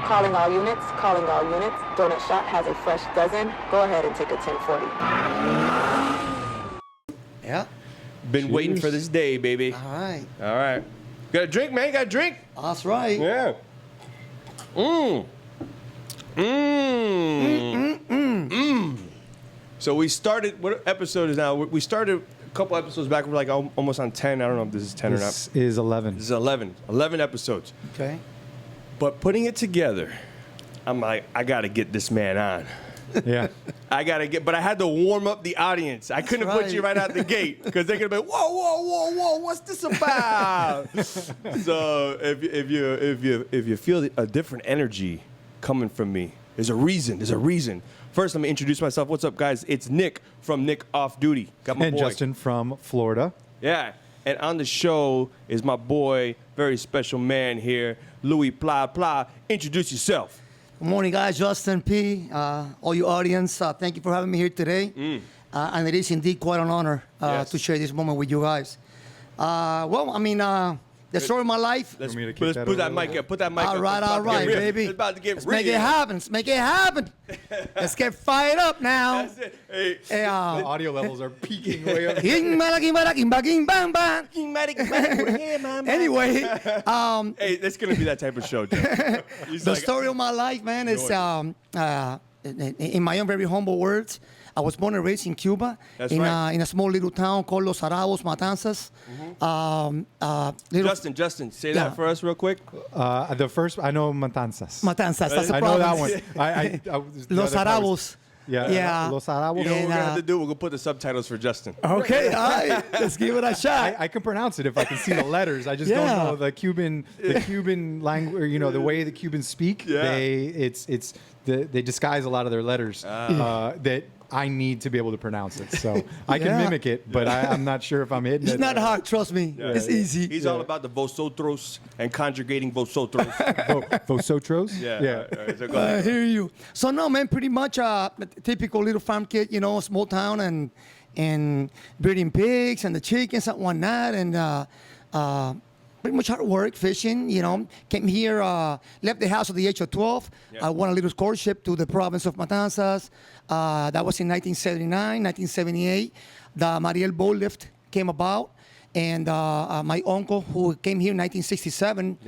Calling all units, calling all units. Donut shop has a fresh dozen. Go ahead and take a 1040. Yeah. Been waiting for this day, baby. All right. All right. Got a drink, man. Got a drink. That's right. Yeah. So we started, what episode is now? We started a couple episodes back. We're like almost on 10. I don't know if this is 10 or not. This is 11. This is 11. 11 episodes. Okay. But putting it together, I'm like, I got to get this man on. Yeah. But I had to warm up the audience. I couldn't put you right out the gate because they're gonna be, whoa, what's this about? So if you feel a different energy coming from me, there's a reason. First, let me introduce myself. What's up, guys? It's Nick from Nick Off Duty. Got my And boy Justin from Florida. Yeah. And on the show is my boy, very special man here, Luis Pla. Introduce yourself. Good morning, guys. Justin P. All you audience, thank you for having me here today. And it is indeed quite an honor Yes. to share this moment with you guys. The story of my life. Let's Want me to keep put that that over mic there? up. Put that mic up. All right, baby. It's about to get Let's real. make it happen. Let's make it happen. Let's get fired up now. That's it. Hey. Hey, The audio levels are peaking way up. Anyway, Hey, that's gonna be that type of show, Joe. the story of my life, man, is in my own very humble words. I was born and raised in Cuba, That's in right. a small little town called Los Arabos, Matanzas. Justin, say that for us real quick. The first, I know Matanzas. Matanzas, that's the I know that province. one. Los Arabos. Yeah. Yeah. Los Arabos. You know what we're And, gonna have to do? We're gonna put the subtitles for Justin. Okay, all right, let's give it a shot. I can pronounce it if I can see the letters. I just Yeah. don't know the Cuban language. You know, the way the Cubans speak. Yeah. They disguise a lot of their letters that I need to be able to pronounce it. So I can Yeah. mimic it, but I'm not sure if I'm hitting It's it. not hard, trust me. It's easy. He's all about the vosotros and conjugating vosotros. Vosotros? Yeah. Yeah. All right, so go I ahead. hear you. So no, man, pretty much typical little farm kid, you know, small town and breeding pigs and the chickens and whatnot, and pretty much hard work, fishing, you know. Came here, left the house at the age of 12. Yeah. I won a little scholarship to the province of Matanzas. That was in 1979, 1978. The Mariel boat lift came about. And my uncle, who came here in 1967,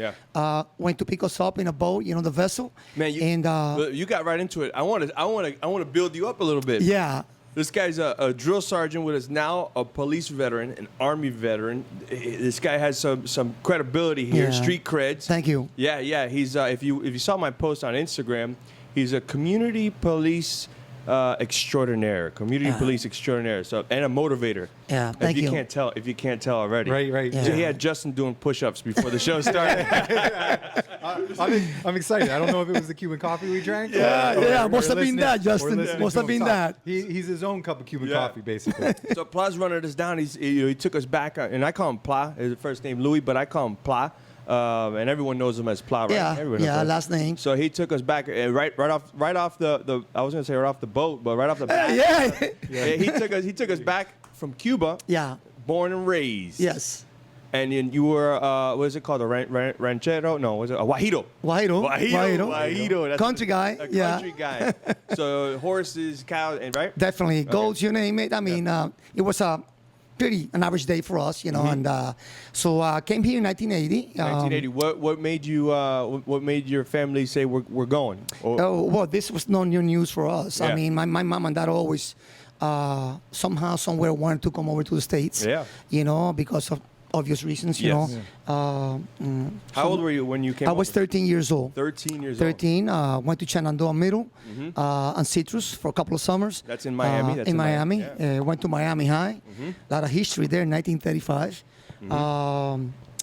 went to pick us up in a boat, you know, the vessel. Man, you got right into it. I want to build you up a little bit. Yeah. This guy's a drill sergeant with us now, a police veteran, an Army veteran. This guy has some credibility here, Yeah. street creds. Thank you. Yeah. He's if you saw my post on Instagram, he's a community police extraordinaire, police extraordinaire. So and a motivator. Yeah, thank you. If you can't tell already. Right. Yeah. So he had Justin doing push-ups before the show started. I'm excited. I don't know if it was the Cuban coffee we drank. Yeah, must have been listening- that, or Justin. listening Must to have him been talk. that. He's his own cup of Cuban Yeah. coffee, basically. So Pla's running us down. He took us back, and I call him Pla. His first name Louis, but I call him Pla, and everyone knows him as Pla, right? Yeah, Everyone knows yeah, that. last name. So he took us back, right off the I was gonna say right off the boat, but right off the bat. Yeah. He took us back from Cuba. Yeah. Born and raised. Yes. And then you were what is it called? A ranchero? No, was it a Guajiro? Guajiro. That's Country guy. A Yeah. country guy. So horses, cows, and right? Definitely. Goats, you name it. I mean, it was an average day for us, you know. Mm-hmm. And so I came here in 1980. 1980. What made you? What made your family say we're going? Well, this was no new news for us. Yeah. I mean, my mom and dad always somehow, somewhere wanted to come over to the States. Yeah. You know, because of obvious reasons, you Yes. know. How old were you when you came? I was 13 years old. 13 years 13. Went to Shenandoah Middle and Citrus for a couple of summers. That's in Miami? That's in in Miami. Miami, yeah. Went to Miami High. A lot of history there in 1935.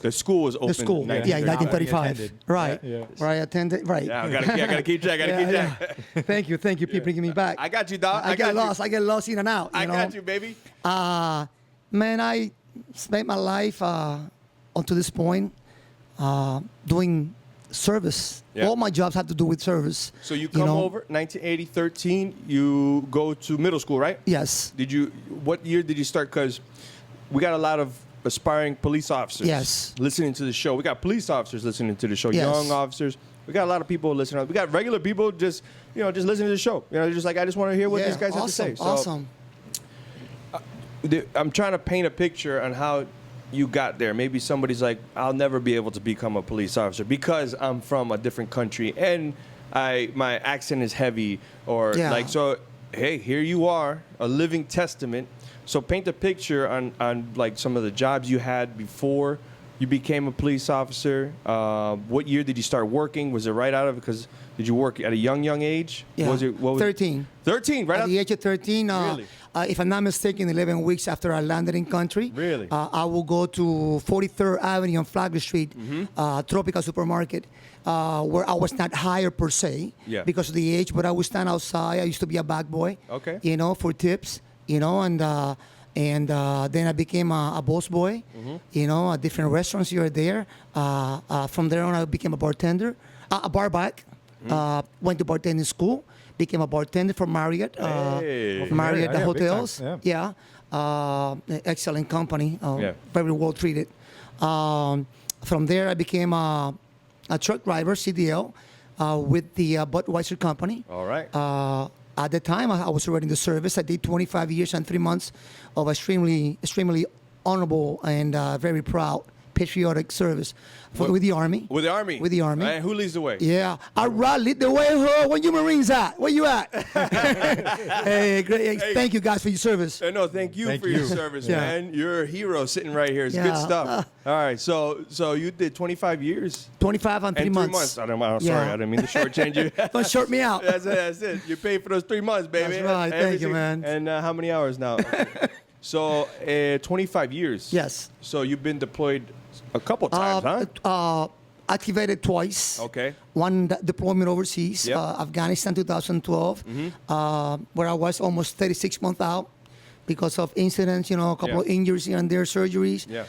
The school was open. The school, in yeah, 1935. 1935. Right. Yeah. Where I attended. Right. Yeah, I gotta keep track. Thank you. Keep bringing me back. I got you, dog. I get lost. I get lost in and out. I know? got you, baby. Man, I spent my life until this point doing service. Yeah. All my jobs had to do with service. So you come know? over 1980, 13. You go to middle school, right? Yes. What year did you start? Because we got a lot of aspiring police officers. Yes. Listening to the show. We got police officers listening to the show. Yes. Young officers. We got a lot of people listening. We got regular people just listening to the show. Just like, I just want to hear what these guys have to say. So, Awesome. I'm trying to paint a picture on how you got there. Maybe somebody's like, I'll never be able to become a police officer because I'm from a different country and my accent is heavy, or so. Hey, here you are, a living testament. So paint a picture on like some of the jobs you had before you became a police officer. What year did you start working? Was it right out of, because did you work at a young age? Yeah. What was 13. 13, right? At the age of 13, Really? If I'm not mistaken, 11 weeks after I landed in country, Really? I will go to 43rd Avenue on Flagler Street, Tropical Supermarket, where I was not hired per se because of the age, but I would stand outside. I used to be a bag boy, for tips, and then I became a boss boy, at different restaurants here or there. From there on, I became a bartender, a bar back. Went to bartending school, became a bartender for Marriott, Marriott hotels. Excellent company, very well treated. From there, I became a truck driver, CDL, with the Budweiser company. All right. At the time, I was already in the service. I did 25 years and 3 months of extremely honorable and very proud patriotic service with the Army. With the Army? With the Army. And who leads the way? Yeah. All right, lead the way, huh? Where you Marines at? Where you at? Hey, great. Hey, thank you guys for your service. No, thank you for your service, man. You're a hero sitting right here. It's good stuff. All right, so you did 25 years? 25 and 3 months. Sorry, I didn't mean to shortchange you. Don't short me out. That's it. You paid for those 3 months, baby. That's right. Thank you, man. And how many hours now? So 25 years. Yes. So you've been deployed a couple times, huh? Activated twice. Okay. One deployment overseas, Afghanistan 2012, where I was almost 36 months out because of incidents, a couple of injuries here and there, surgeries. Yeah.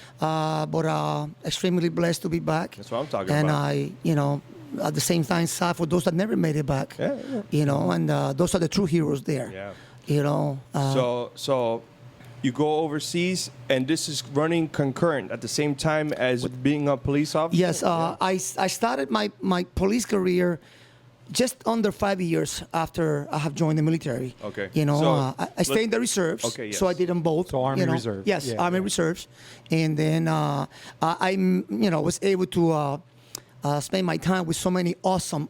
But extremely blessed to be back. That's what I'm talking and about. And I, at the same time, sad for those that never made it back. And those are the true heroes there. Yeah. So you go overseas, and this is running concurrent at the same time as being a police officer? Yes. I started my police career just under 5 years after I have joined the military. Okay. I stayed in the reserves. Okay, yes. So I did them both. So Army Reserve. Yes, Army Reserves. And then I was able to spend my time with so many awesome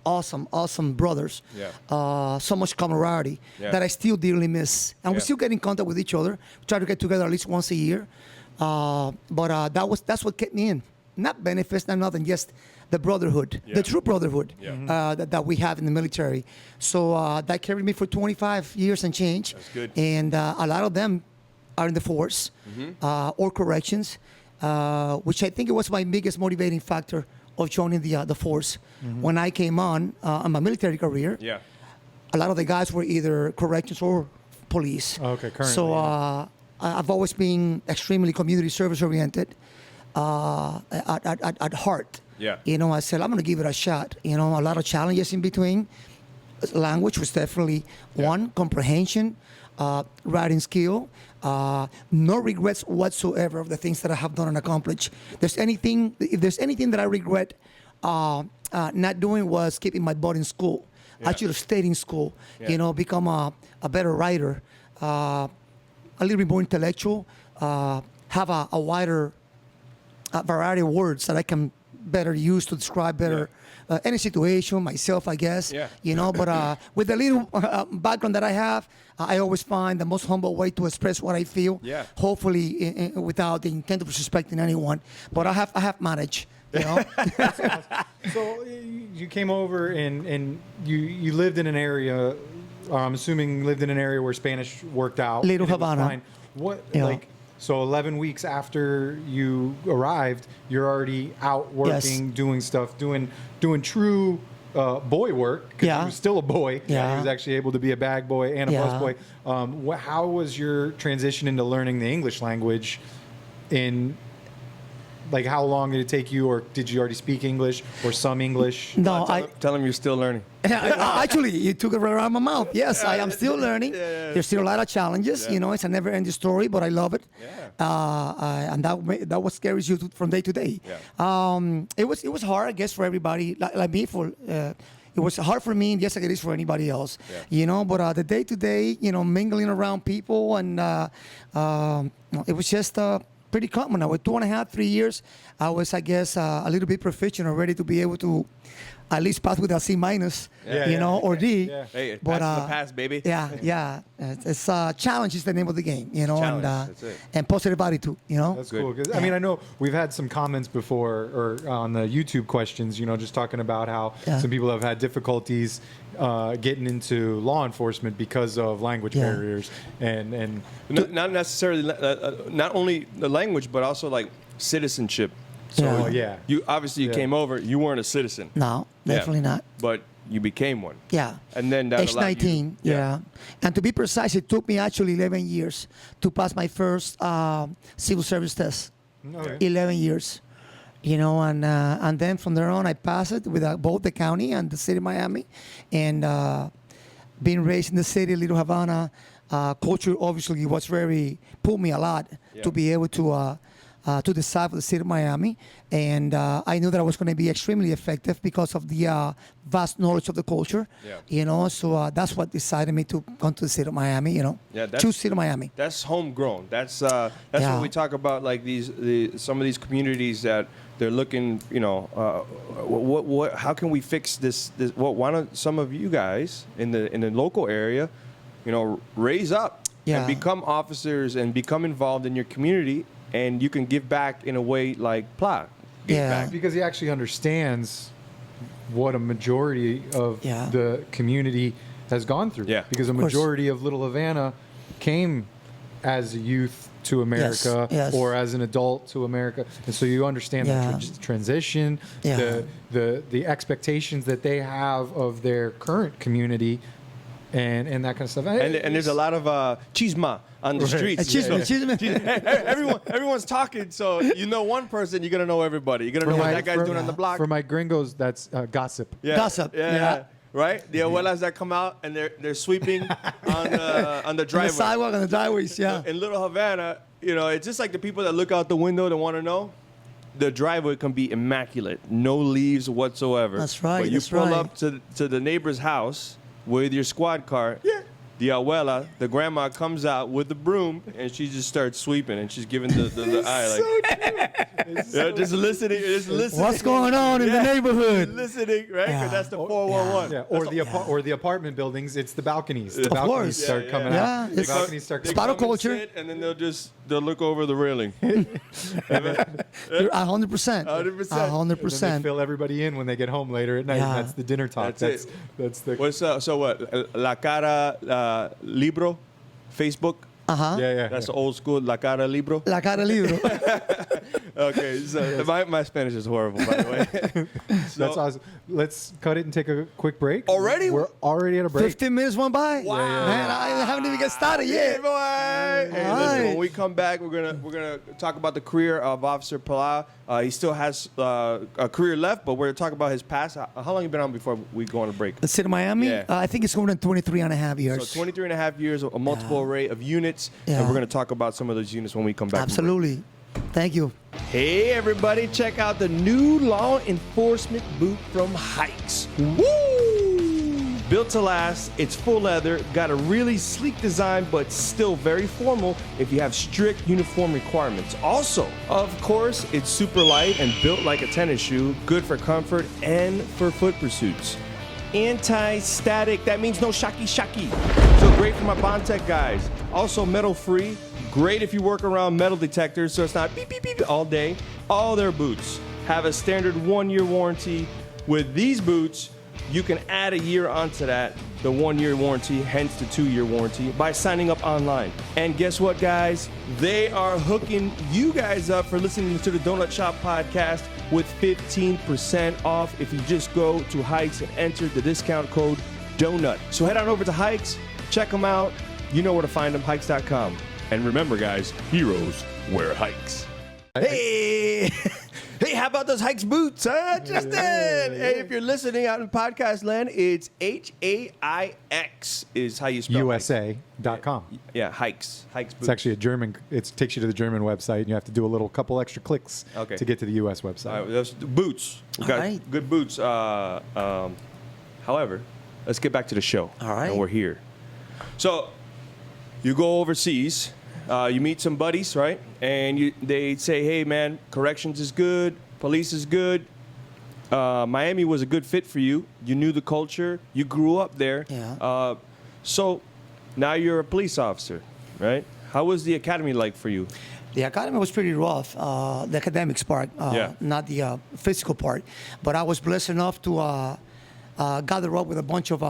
brothers. Yeah. So much camaraderie that I still dearly miss. And we still get in contact with each other. We try to get together at least once a year. But that's what kept me in. Not benefits, not nothing, just the brotherhood, the true brotherhood that we have in the military. So that carried me for 25 years and change. That's good. And a lot of them are in the force or corrections, which I think it was my biggest motivating factor of joining the force. When I came on my military career, a lot of the guys were either corrections or police. Okay, currently. So I've always been extremely community service oriented at heart. Yeah. I said, I'm going to give it a shot. A lot of challenges in between. Language was definitely one. Comprehension, writing skill. No regrets whatsoever of the things that I have done and accomplished. If there's anything that I regret not doing was keeping my butt in school. I should have stayed in school, become a better writer, a little bit more intellectual, have a wider variety of words that I can better use to describe better any situation, myself, I guess. But with the little background that I have, I always find the most humble way to express what I feel. Hopefully, without the intent of disrespecting anyone. But I have managed. So you came over and you lived in an area. I'm assuming lived in an area where Spanish worked out. Little Havana. So 11 weeks after you arrived, you're already out working, doing stuff, doing true boy work, because you were still a boy. He was actually able to be a bag boy and a bus boy. How was your transition into learning the English language in like how long did it take you, or did you already speak English or some English? No, tell him you're still learning. Actually, you took it right out of my mouth. Yes, I am still learning. There's still a lot of challenges. You know, it's a never-ending story, but I love it. And that what scares you from day to day. It was hard, I guess, for everybody. Like me, it was hard for me, and yes, like it is for anybody else. You know, but the day to day, you know, mingling around people, and it was just pretty common. Now, with 2.5, 3 years, I was, I guess, a little bit proficient already to be able to at least pass with a C minus, you know, or D. Hey, pass in the past, baby. It's challenge is the name of the game, you know, Challenge, and positive attitude, you know. That's cool. 'Cause, I mean, I know we've had some comments before, or on the YouTube questions, you know, just talking about how some people have had difficulties getting into law enforcement because of language barriers, and not necessarily, not only the language, but also like citizenship. So you obviously came over. You weren't a citizen. No, definitely not. But you became one. Yeah. And then that age 19. And to be precise, it took me actually 11 years to pass my first civil service test. 11 years. You know, and then from there on, I passed it with both the county and the city of Miami, and being raised in the city, Little Havana, culture obviously was pulled me a lot to be able to decide for the city of Miami, and I knew that I was going to be extremely effective because of the vast knowledge of the culture, you know, so that's what decided me to come to the city of Miami, you know, choose city of Miami. That's homegrown. That's when we talk about like some of these communities that they're looking, you know, how can we fix this? Why don't some of you guys in the local area, you know, raise up and become officers and become involved in your community, and you can give back in a way like Pla. Because he actually understands what a majority of the community has gone through. Because a majority of Little Havana came as a youth to America or as an adult to America, and so you understand the transition, the expectations that they have of their current community, and that kind of stuff. And there's a lot of chisma on the streets. Everyone's talking, so you know one person, you're gonna know everybody. You're gonna know what that guy's doing on the block. For my gringos, that's gossip. Gossip. Right? The abuelas that come out and they're sweeping on the driveway. On the sidewalk, on the driveways, In Little Havana, you know, it's just like the people that look out the window that want to know. The driveway can be immaculate, no leaves whatsoever. That's right. But you pull up to the neighbor's house with your squad car. The abuela, the grandma, comes out with the broom and she just starts sweeping and she's giving the eye like, just listening. What's going on in the neighborhood? Listening, right? Because that's the 411. Or the apartment buildings. It's the balconies. The balconies start coming out. The balconies start coming out. Culture. And then they'll look over the railing. 100%. 100%. They fill everybody in when they get home later at night. And that's the dinner talk. That's the. What's so what? La cara. Libro, Facebook. That's the old school La Cara Libro. La Cara Libro. Okay, so my Spanish is horrible, by the way. That's awesome. Let's cut it and take a quick break. Already? We're already at a break. 15 minutes went by. Wow. Man, I haven't even got started yet. Hey, listen, when we come back, we're gonna talk about the career of Officer Pla. He still has a career left, but we're gonna talk about his past. How long have you been on before we go on a break? The city of Miami? I think it's going on 23 and a half years. So 23 and a half years, a multiple array of units, and we're gonna talk about some of those units when we come back. Absolutely. Thank you. Hey everybody, check out the new law enforcement boot from HAIX. Woo! Built to last, it's full leather, got a really sleek design, but still very formal if you have strict uniform requirements. Also, of course, it's super light and built like a tennis shoe, good for comfort and for foot pursuits. Anti-static, that means no shocky. So great for my Bondtech guys. Also metal free, great if you work around metal detectors so it's not beep beep beep all day. All their boots have a standard 1-year warranty. With these boots, you can add a year onto that, the 1-year warranty, hence the 2-year warranty, by signing up online. And guess what, guys? They are hooking you guys up for listening to the Donut Shop podcast with 15% off if you just go to HAIX and enter the discount code DONUT. So head on over to HAIX, check them out. You know where to find them, HAIX.com. And remember, guys, heroes wear HAIX. Hey, hey, how about those HAIX boots, huh, Justin? Hey, if you're listening out in podcast land, it's HAIX is how you spell USA.com. Yeah, HAIX. HAIX boots. It's actually a German. It takes you to the German website, and you have to do a little couple extra clicks to get to the U.S. website. All right, those boots. We got good boots. However, let's get back to the show. All right. And we're here. So, you go overseas. You meet some buddies, right? And they say, hey, man, corrections is good. Police is good. Miami was a good fit for you. You knew the culture. You grew up there. Yeah. So, now you're a police officer, right? How was the academy like for you? The academy was pretty rough, the academics part, not the physical part. But I was blessed enough to gather up with a bunch of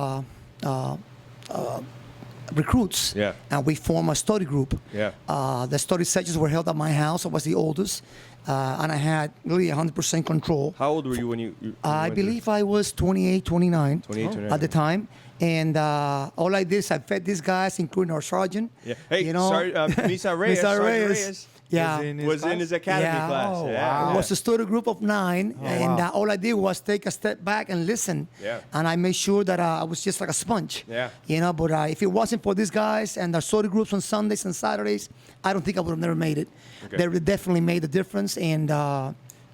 recruits, and we formed a study group. The study sessions were held at my house. I was the oldest, and I had really 100% control. How old were you when you I believe I was 28, 29 at the time. And all I did is I fed these guys, including our sergeant. Yeah. Hey, Misa Reyes. Misa Reyes. Yeah. Was in his academy class. Oh, wow. It was a study group of 9, and all I did was take a step back and listen. Yeah. And I made sure that I was just like a sponge. Yeah. You know, but if it wasn't for these guys and the study groups on Sundays and Saturdays, I don't think I would have never made it. Okay. They definitely made a difference, and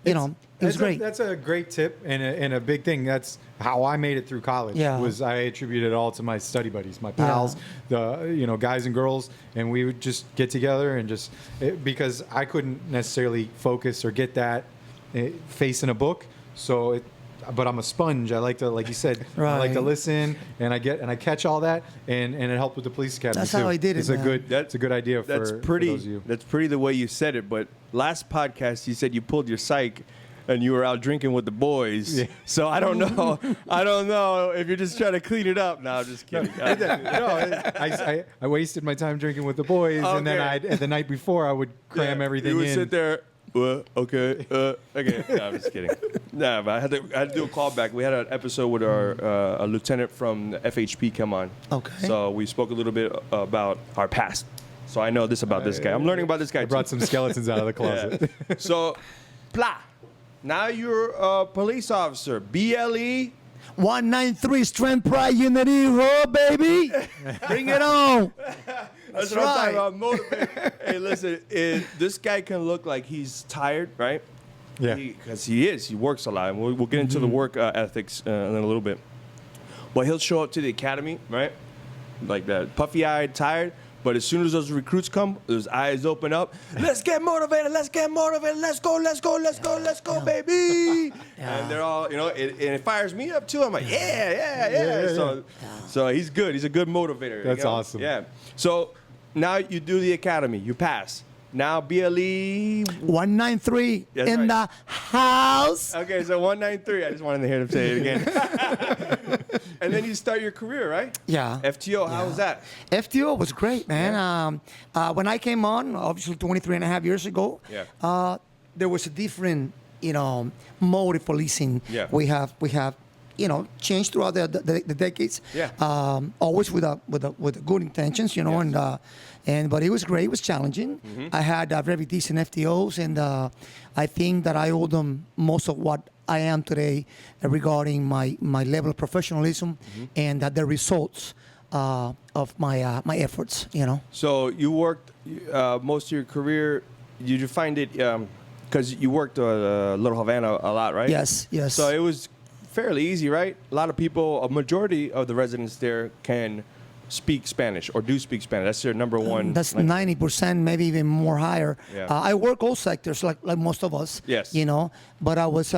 you know, it was great. That's a great tip and a big thing. That's how I made it through college. Yeah. Was I attributed it all to my study buddies, my pals, the guys and girls, and we would just get together and because I couldn't necessarily focus or get that face in a book. So but I'm a sponge. I like to, like you said, I like to listen, and I catch all that, and it helped with the police academy. That's too. how I did it. It's a good idea for those of you. That's pretty the way you said it. But last podcast you said you pulled your psych and you were out drinking with the boys. Yeah. So I don't know. I don't know if you're just trying to clean it up. No, I'm just kidding. I wasted my time drinking with the boys, and then the night before I would cram everything in. You would sit there. Okay. Okay. No, I'm just kidding. Nah, but I had to do a callback. We had an episode with our a lieutenant from the FHP come on. Okay. So we spoke a little bit about our past. So I know this about this guy. I'm learning about this guy. I brought some skeletons out of the closet. Yeah. So, Pla, now you're a police officer. BLE. 193 Strength Pride Unity, baby. Bring it on. That's what I'm talking about. Motivate. Hey, listen, this guy can look like he's tired, right? Yeah. Because he is. He works a lot. And we'll get into the work ethics in a little bit. But he'll show up to the academy, right? Like that, puffy-eyed, tired. But as soon as those recruits come, his eyes open up. Let's get motivated. Let's get motivated. Let's go. Let's go. Let's go. Let's go, baby. And they're all, and it fires me up too. I'm like, yeah. So he's good. He's a good motivator. That's awesome. Yeah. So now you do the academy. You pass. Now BLE 193 in the house. Okay, so 193. I just wanted to hear him say it again. And then you start your career, right? Yeah. FTO, how was that? FTO was great, man. When I came on, obviously 23 and a half years ago, there was a different, mode of policing. Yeah. We have changed throughout the decades. Yeah. Always with good intentions, but it was great. It was challenging. Mm-hmm. I had very decent FTOs, and I think that I owe them most of what I am today regarding my level of professionalism and the results of my efforts. So you worked most of your career. Did you find it because you worked Little Havana a lot, right? Yes. So it was fairly easy, right? A lot of people, a majority of the residents there can speak Spanish or do speak Spanish. That's their number one. That's 90%, maybe even more higher. Yeah. I work all sectors like most of us. Yes. But I was.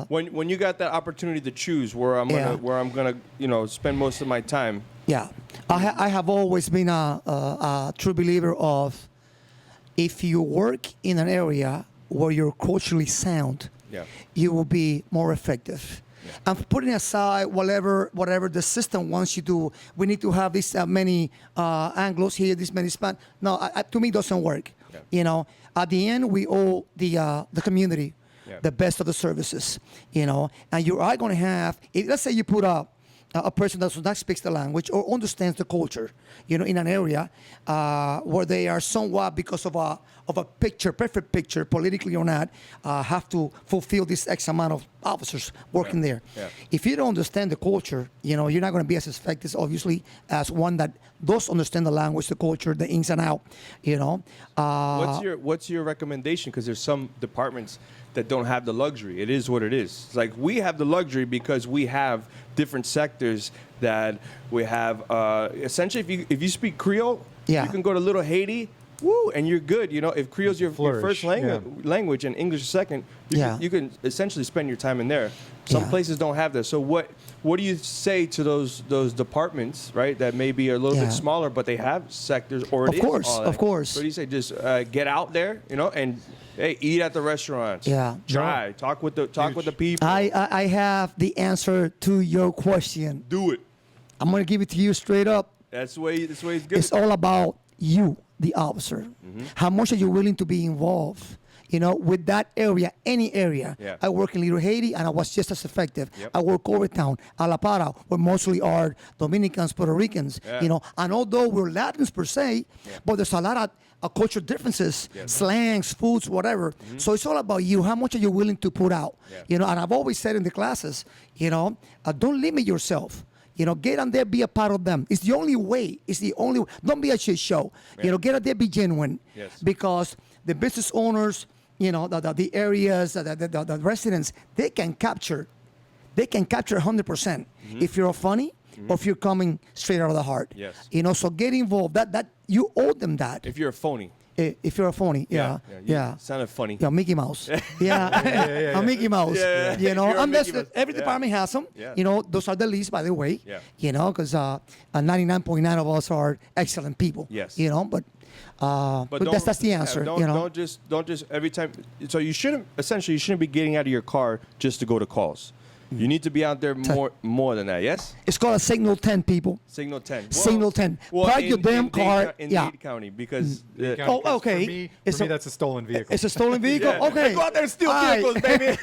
When you got that opportunity to choose where I'm gonna spend most of my time. Yeah, I have always been a true believer of if you work in an area where you're culturally sound, you will be more effective. I'm putting aside whatever the system wants you to. We need to have this many Anglos here, this many Spanish. No, to me, it doesn't work. Yeah. At the end, we owe the community the best of the services. And you are going to have. Let's say you put a person that does not speak the language or understands the culture, in an area where they are somewhat, because of a perfect picture, politically or not, have to fulfill this X amount of officers working there. Yeah. If you don't understand the culture, you're not going to be as effective, obviously, as one that does understand the language, the culture, the ins and out. What's your recommendation? Because there's some departments that don't have the luxury. It is what it is. It's like we have the luxury because we have different sectors that we have. Essentially, if you speak Creole, Yeah. you can go to Little Haiti, woo, and you're good. If Creole's your first language and English is second, you can essentially spend your time in there. Some places don't have that. So what do you say to those departments, right, that maybe are a little bit smaller, but they have sectors or Of course. What do you say? Just get out there, and hey, eat at the restaurants. Yeah. Try. Talk with the people. I have the answer to your question. Do it. I'm going to give it to you straight up. That's the way it's good. It's all about you, the officer. How much are you willing to be involved? With that area, any area. Yeah. I work in Little Haiti, and I was just as effective. Yep. I work Overtown, Alapara, where mostly are Dominicans, Puerto Ricans. Yeah. And although we're Latins per se, but there's a lot of cultural differences, slangs, foods, whatever. So it's all about you. How much are you willing to put out? Yeah. And I've always said in the classes, don't limit yourself. Get on there, be a part of them. It's the only way. Don't be a shit show. Yeah. Get on there, be genuine. Yes. Because the business owners, the areas, the residents, they can capture 100% if you're funny or if you're coming straight out of the heart. Yes. So get involved. That you owe them that. If you're a phony. If you're a phony, yeah. You sounded funny. Yeah, Mickey Mouse. Yeah, a Mickey Mouse. Yeah. You know, You're a unless Mickey Mouse. every department has them. Yeah. You know, those are the least, by the way. Yeah. You know, because 99.9 of us are excellent people. Yes. You know, but that's the answer. Don't, you know, don't just every time. So you shouldn't be getting out of your car just to go to calls. You need to be out there more than that. Yes. it's called a signal 10, people. Signal 10. Signal 10. Park your damn car. In Yeah. Dade County because Oh, okay. For me, It's a- that's a stolen vehicle. It's a stolen vehicle. Yeah. Okay. Go out there and steal All right. vehicles, baby.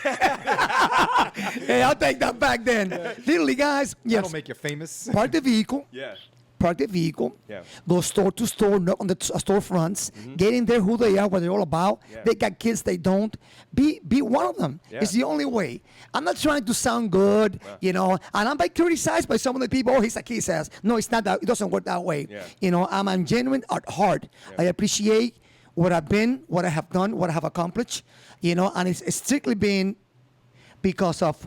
Hey, I'll take that back then. Literally, guys. Yes. That'll make you famous. Park the vehicle. Yeah. Park the vehicle, Yeah. go store to store, knock on the storefronts, get in there who they are, what they're all about. Yeah. They got kids, they don't. Be one of them. Yeah. It's the only way. I'm not trying to sound good, you know, and I'm criticized by some of the people, oh, he's a kiss ass. No, it's not that. It doesn't work that way. Yeah. You know, I'm genuine at heart. Yeah. I appreciate what I've been, what I have done, what I have accomplished, you know, and it's strictly been because of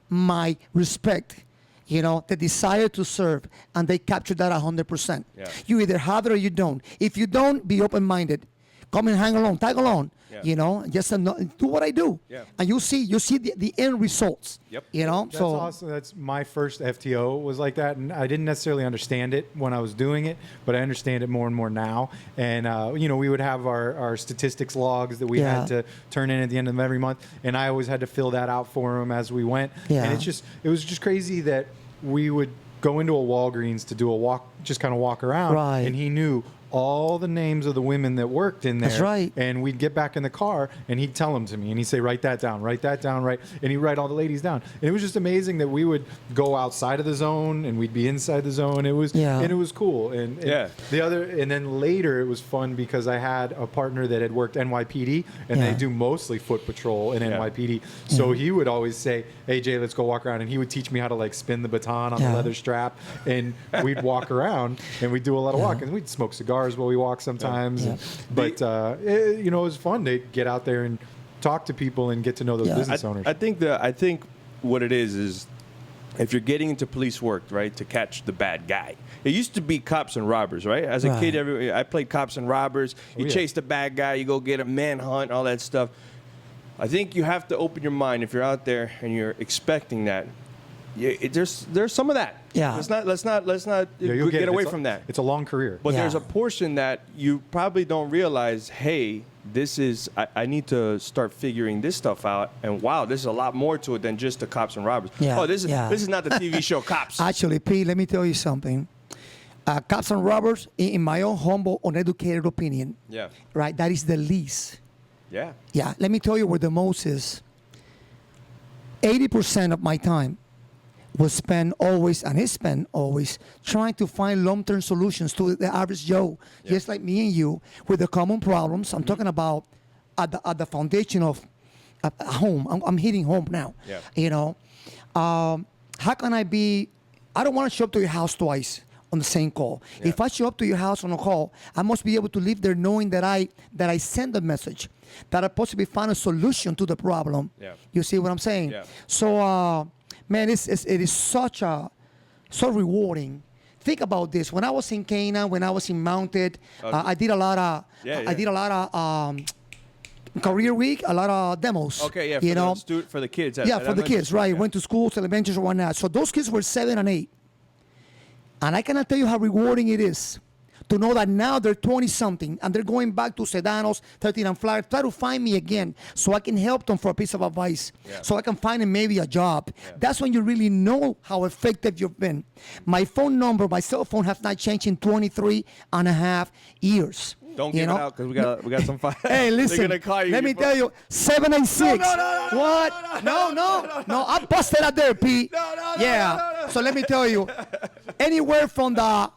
my respect, you know, the desire to serve, and they capture that 100%. Yeah. You either have it or you don't. If you don't, be open-minded. Come and hang along, tag along. Yeah. You know, just do what I do, Yeah. and you see the end results. Yep. You know, That's so awesome. That's my first FTO was like that, and I didn't necessarily understand it when I was doing it, but I understand it more and more now. And you know, we would have our statistics logs that we Yeah. had to turn in at the end of every month, and I always had to fill that out for them as we went. Yeah. And it was just crazy that we would go into a Walgreens to do a walk, just kind of walk around, Right. and he knew all the names of the women that worked in there. That's right. And we'd get back in the car, and he'd tell them to me, and he'd say, write that down, right? And he'd write all the ladies down. And it was just amazing that we would go outside of the zone, and we'd be inside the zone. It was, Yeah. and it was cool. And Yeah. and then later it was fun because I had a partner that had worked NYPD, and Yeah. they do mostly foot patrol in Yeah. NYPD. So he would always say, hey, Jay, let's go walk around. And he would teach me how to like spin the baton on Yeah. the leather strap, and we'd walk around, and we'd do a lot of walking. And we'd smoke cigars while we walked sometimes. Yeah. But you know, it was fun to get out there and talk to people and get to know those Yeah. business owners. I think what it is if you're getting into police work, right, to catch the bad guy. It used to be cops and robbers, right? As a Right. kid, I played cops and robbers. You yeah. chase the bad guy, you go get a manhunt, all that stuff. I think you have to open your mind if you're out there and you're expecting that. There's some of that. Yeah. Let's not Yeah, you'll get it. away It's from that. It's a long career. But there's Yeah. a portion that you probably don't realize, hey, I need to start figuring this stuff out. And wow, there's a lot more to it than just the cops and robbers. Yeah, Oh, this yeah. is not the TV show Cops. Actually, Pete, let me tell you something. Cops and robbers, in my own humble, uneducated opinion, Yeah. right, that is the least. Yeah. Yeah, let me tell you where the most is. 80% of my time will spend always, and he spent always, trying to find long-term solutions to the average Joe, just like me and you, with the common problems. I'm talking about at the foundation of home. I'm hitting home now. Yeah. You know, how can I don't want to show up to your house twice on the same call. Yeah. If I show up to your house on a call, I must be able to leave there knowing that I send a message, that I possibly find a solution to the problem. Yeah. You see what I'm saying? Yeah. So, man, it is so rewarding. Think about this. When I was in Cana, when I was in Mounted, I did a lot of career week, a lot of demos. Okay, yeah, for the kids. For the kids, right? Went to schools, elementaries, and whatnot. So those kids were 7 and 8. And I cannot tell you how rewarding it is to know that now they're 20-something and they're going back to Sedanos, 13 and Flyer, try to find me again so I can help them for a piece of advice, so I can find them maybe a job. Yeah. That's when you really know how effective you've been. My phone number, my cell phone has not changed in 23 and a half years. Don't give it out because we got some fire. Hey, listen. They're gonna call you. Let me tell you, 786. No. No, I busted out there, Pete. No. So let me tell you, anywhere from the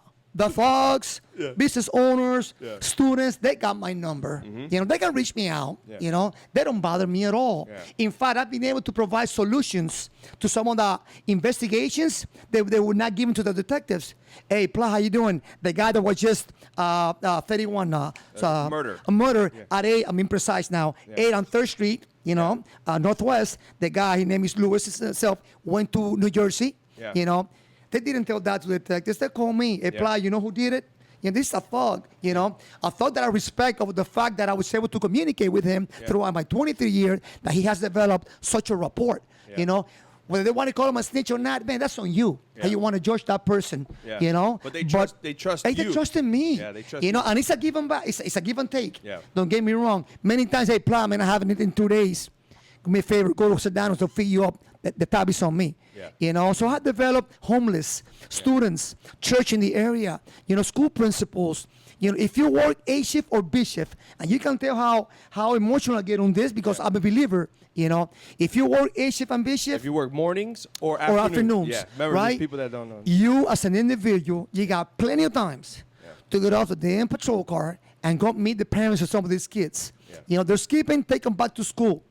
thugs, business owners, students, they got my number. Mm-hmm. You know, they can reach me out. Yeah. You know, they don't bother me at all. Yeah. In fact, I've been able to provide solutions to some of the investigations they would not give to the detectives. Hey, Pla, how you doing? The guy that was just 31 murder. A murder at 8. I'm imprecise now. 8 on 3rd Street. You know, Northwest. The guy, his name is Luis himself, went to New Jersey. Yeah. You know, they didn't tell that to the detectives. They called me. Hey, Pla, you know who did it? You know, this is a thug, you know. A thug that I respect over the fact that I was able to communicate with him throughout my 23 years, that he has developed such a rapport, you know. Whether they want to call him a snitch or not, man, that's on you. How you want to judge that person, you know. But they trust you. They trust in me. Yeah, they trust you know, and it's a give and back. It's a give and take. Yeah. Don't get me wrong. Many times, hey, Pla, man, I haven't eaten in 2 days. Do me a favor, go to Sedanos to feed you up. The tab is on me. Yeah. You know, so I developed homeless students, church in the area, you know, school principals. You know, if you work A shift or B shift, and you can tell how emotional I get on this because I'm a believer, you know. If you work A shift and B shift. If you work mornings or afternoons. Yeah, remember, right? There's people that don't know. You, as an individual, you got plenty of times to get off the damn patrol car and go meet the parents of some of these kids. Yeah. You know, they're skipping, take them back to school.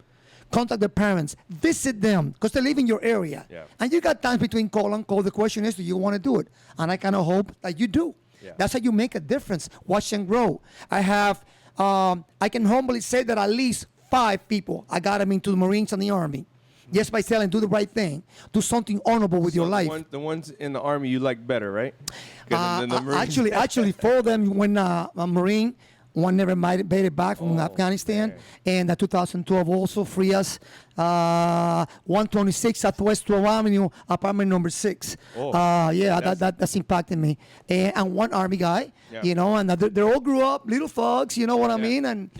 Contact their parents, visit them, because they live in your area. Yeah. And you got time between call and call. The question is, do you want to do it? And I kind of hope that you do. Yeah. That's how you make a difference. Watch them grow. I have, I can humbly say that at least 5 people, I got them into the Marines and the Army. Just by telling, do the right thing. Do something honorable with your life. The ones in the Army you like better, right? Actually, 4 of them when a Marine. One never made it back from Afghanistan. Man. And 2012 also free us 126 Southwest 12th Avenue, apartment number 6. That's impacted me. And one Army guy, you know, and they all grew up, little thugs, you know what I mean? And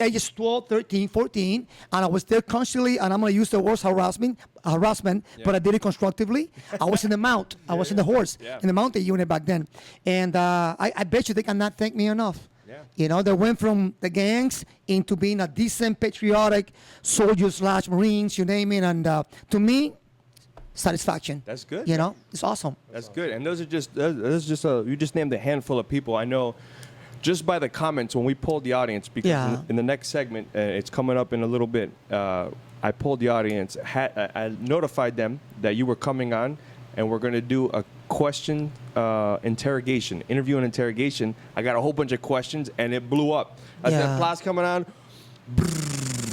ages 12, 13, 14, and I was there constantly, and I'm going to use the word harassment, but I did it constructively. I was in the mount. I was in the horse, in the mounted unit back then. And I bet you they cannot thank me enough. Yeah. You know, they went from the gangs into being a decent, patriotic soldier/Marines, you name it. And to me, satisfaction. That's good. You know, it's awesome. That's good. And those are just you just named a handful of people. I know just by the comments when we polled the audience, because in the next segment, it's coming up in a little bit, I polled the audience. I notified them that you were coming on, and we're going to do a question interview and interrogation. I got a whole bunch of questions, and it blew up. I said, Pla's coming on.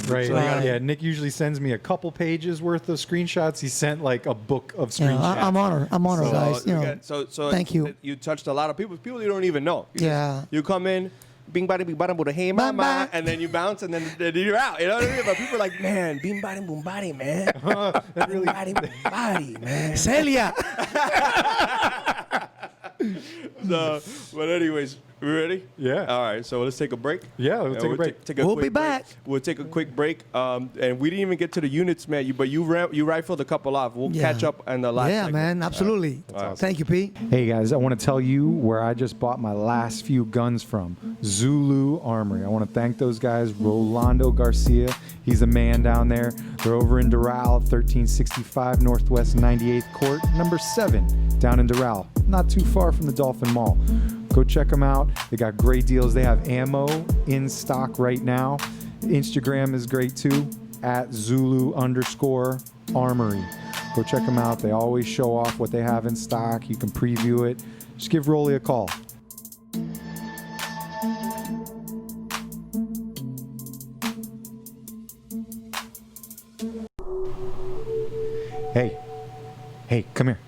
Right. Yeah, Nick usually sends me a couple pages worth of screenshots. He sent like a book of screenshots. I'm honored, guys. You know, so thank you. You touched a lot of people you don't even know. You come in, bing bada bing bada hey mama, and then you bounce, and then you're out. You know what I mean? But people are like, man, bing bada boom body, man. Bing bada boom body, man. Celia. So, but anyways, We ready? Yeah. All right. So let's take a break. Yeah, let's take a break. We'll quick be back. break. We'll take a quick break. And we didn't even get to the units, man. But you rifled a couple off. We'll catch up in the last. Yeah, segment. man. Absolutely. Awesome. Thank you, Pete. Hey guys, I want to tell you where I just bought my last few guns from. Zulu Armoury. I want to thank those guys. Rolando Garcia, he's a man down there. They're over in Doral, 1365 Northwest 98th Court, number 7, down in Doral, not too far from the Dolphin Mall. Go check them out. They got great deals. They have ammo in stock right now. Instagram is great too, at Zulu_Armoury. Go check them out. They always show off what they have in stock. You can preview it. Just give Rolly a call. Hey, come here.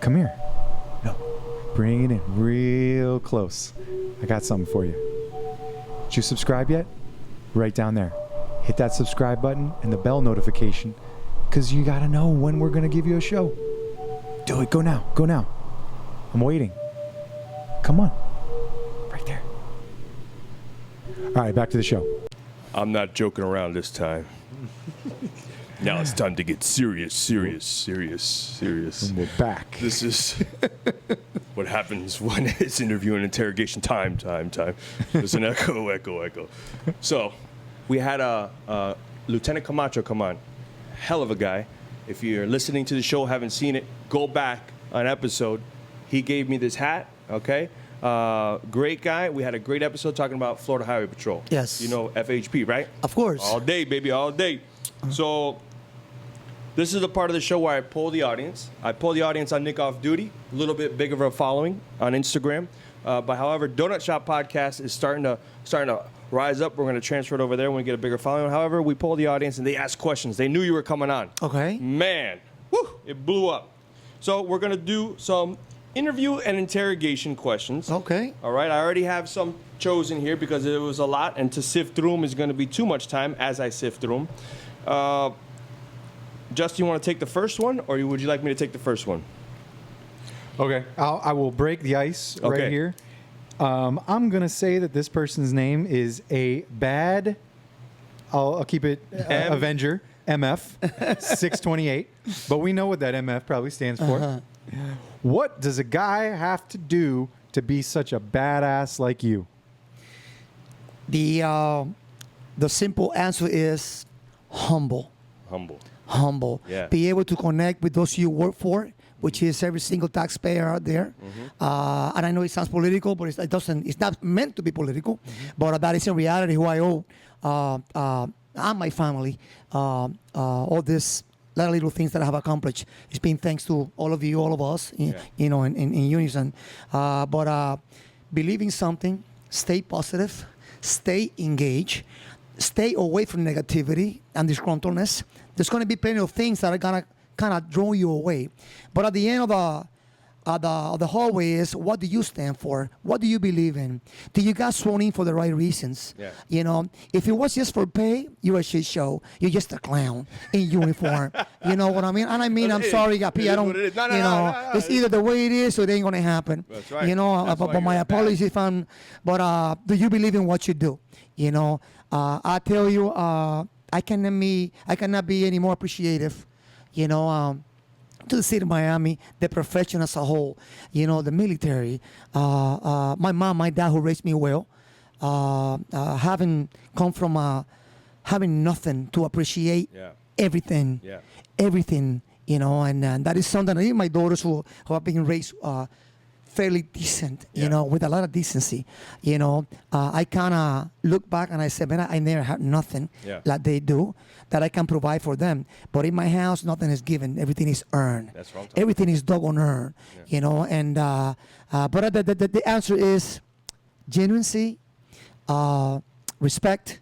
Come here. No, bring it in real close. I got something for you. Did you subscribe yet? Right down there. Hit that subscribe button and the bell notification, because you got to know when we're going to give you a show. Do it. Go now. Go now. I'm waiting. Come on. Right there. All right, back to the show. I'm not joking around this time. Now it's time to get serious. And we're back. This is what happens when it's interview and interrogation time. There's an echo. So we had Lieutenant Camacho come on. Hell of a guy. If you're listening to the show, haven't seen it, go back an episode. He gave me this hat, okay? Great guy. We had a great episode talking about Florida Highway Patrol. Yes. You know FHP, right? Of course. All day, baby, all day. So this is the part of the show where I poll the audience. I poll the audience on Nick Off Duty, a little bit bigger of a following on Instagram. But however, Donut Shop Podcast is starting to rise up. We're going to transfer it over there when we get a bigger following. However, we poll the audience and they ask questions. They knew you were coming on. Okay. Man, whew, it blew up. So we're going to do some interview and interrogation questions. Okay. All right. I already have some chosen here because it was a lot, and to sift through them is going to be too much time as I sift through them. Justin, you want to take the first one, or would you like me to take the first one? Okay. I will break the ice right here. I'm going to say that this person's name is a bad, I'll keep it Avenger, MF, 628. But we know what that MF probably stands for. What does a guy have to do to be such a badass like you? The simple answer is humble. Humble. Yeah. Be able to connect with those you work for, which is every single taxpayer out there. And I know it sounds political, but it doesn't. It's not meant to be political. But that is in reality who I owe and my family all this little things that I have accomplished. It's been thanks to all of you, all of us, in unison. But believe in something, stay positive, stay engaged, stay away from negativity and disgruntledness. There's going to be plenty of things that are going to kind of draw you away. But at the end of the hallway is, what do you stand for? What do you believe in? Do you guys sworn in for the right reasons? Yeah. You know, if it was just for pay, you're a shit show. You're just a clown in uniform. You know what I mean? And I mean, I'm sorry, Gapi, I don't, No. it's either the way it is or it ain't going to happen. That's right. You know, That's why but my you're apologies if I'm, but do you believe in what you do? You know, I tell you, I cannot be any more appreciative, you know, to the city of Miami, the profession as a whole, you know, the military, my mom, my dad who raised me well, having come from having nothing to appreciate everything, you know, and that is something that even my daughters who have been raised fairly decent, you know, with a lot of decency, you know, I kind of look back and I say, man, I never had nothing like they do that I can provide for them. But in my house, nothing is given. Everything is earned. That's wrong. Everything is doggone earned, you know. And but the answer is genuineness, respect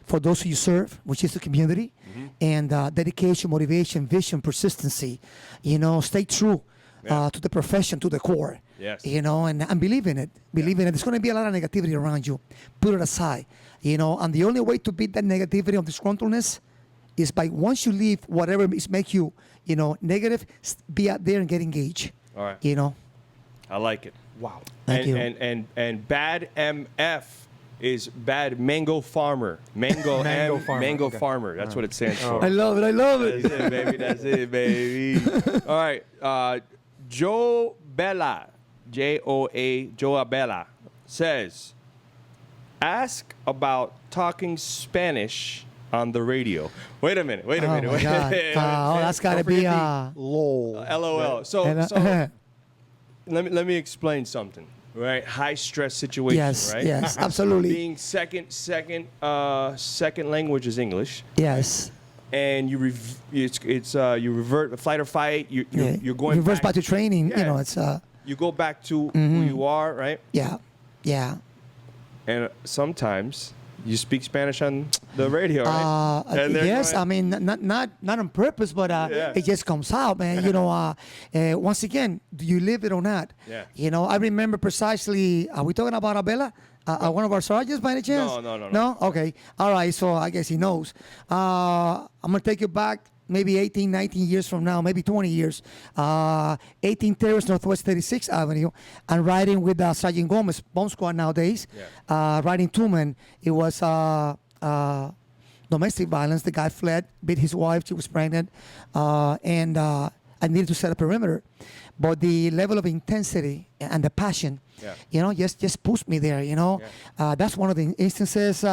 for those who you serve, which is the community, and dedication, motivation, vision, persistency. You know, stay true to the profession, to the core. Yes. You know, and believe in it. Believe in it. There's going to be a lot of negativity around you. Put it aside. You know, and the only way to beat that negativity of disgruntledness is by, once you leave whatever is make you, you know, negative, be out there and get engaged. All right. You know. I like it. Wow. Thank you. And bad MF is bad mango farmer. Mango Farmer. Mango Okay. farmer. That's what it stands for. I love it. I love it. That's it, baby. That's it, baby. All right. Joe Bella, Joa Bella, says, ask about talking Spanish on the radio. Wait a minute. Oh, my God. Oh, that's got to be LOL. LOL. So let me explain something. Right, high stress situation. Yes, right? yes, absolutely. Being second language is English. Yes. And you you revert flight or fight. You're going reverse back to training. Yeah. You know, it's you go back to who you are, right? yeah. And sometimes you speak Spanish on the radio, right? Yes, I mean not on purpose, but it just comes out, man. You know, once again, do you live it or not? Yeah. You know, I remember precisely. Are we talking about Abela? One of our sergeants, by any chance? No. No? Okay. All right. So I guess he knows. I'm gonna take you back. Maybe 18, 19 years from now, maybe 20 years, 18 Terrace, Northwest 36th Avenue, and riding with Sergeant Gomez, bomb squad nowadays, riding two men. It was domestic violence. The guy fled, beat his wife, she was pregnant, and I needed to set a perimeter. But the level of intensity and the passion, you know, just pushed me there, you know. That's one of the instances.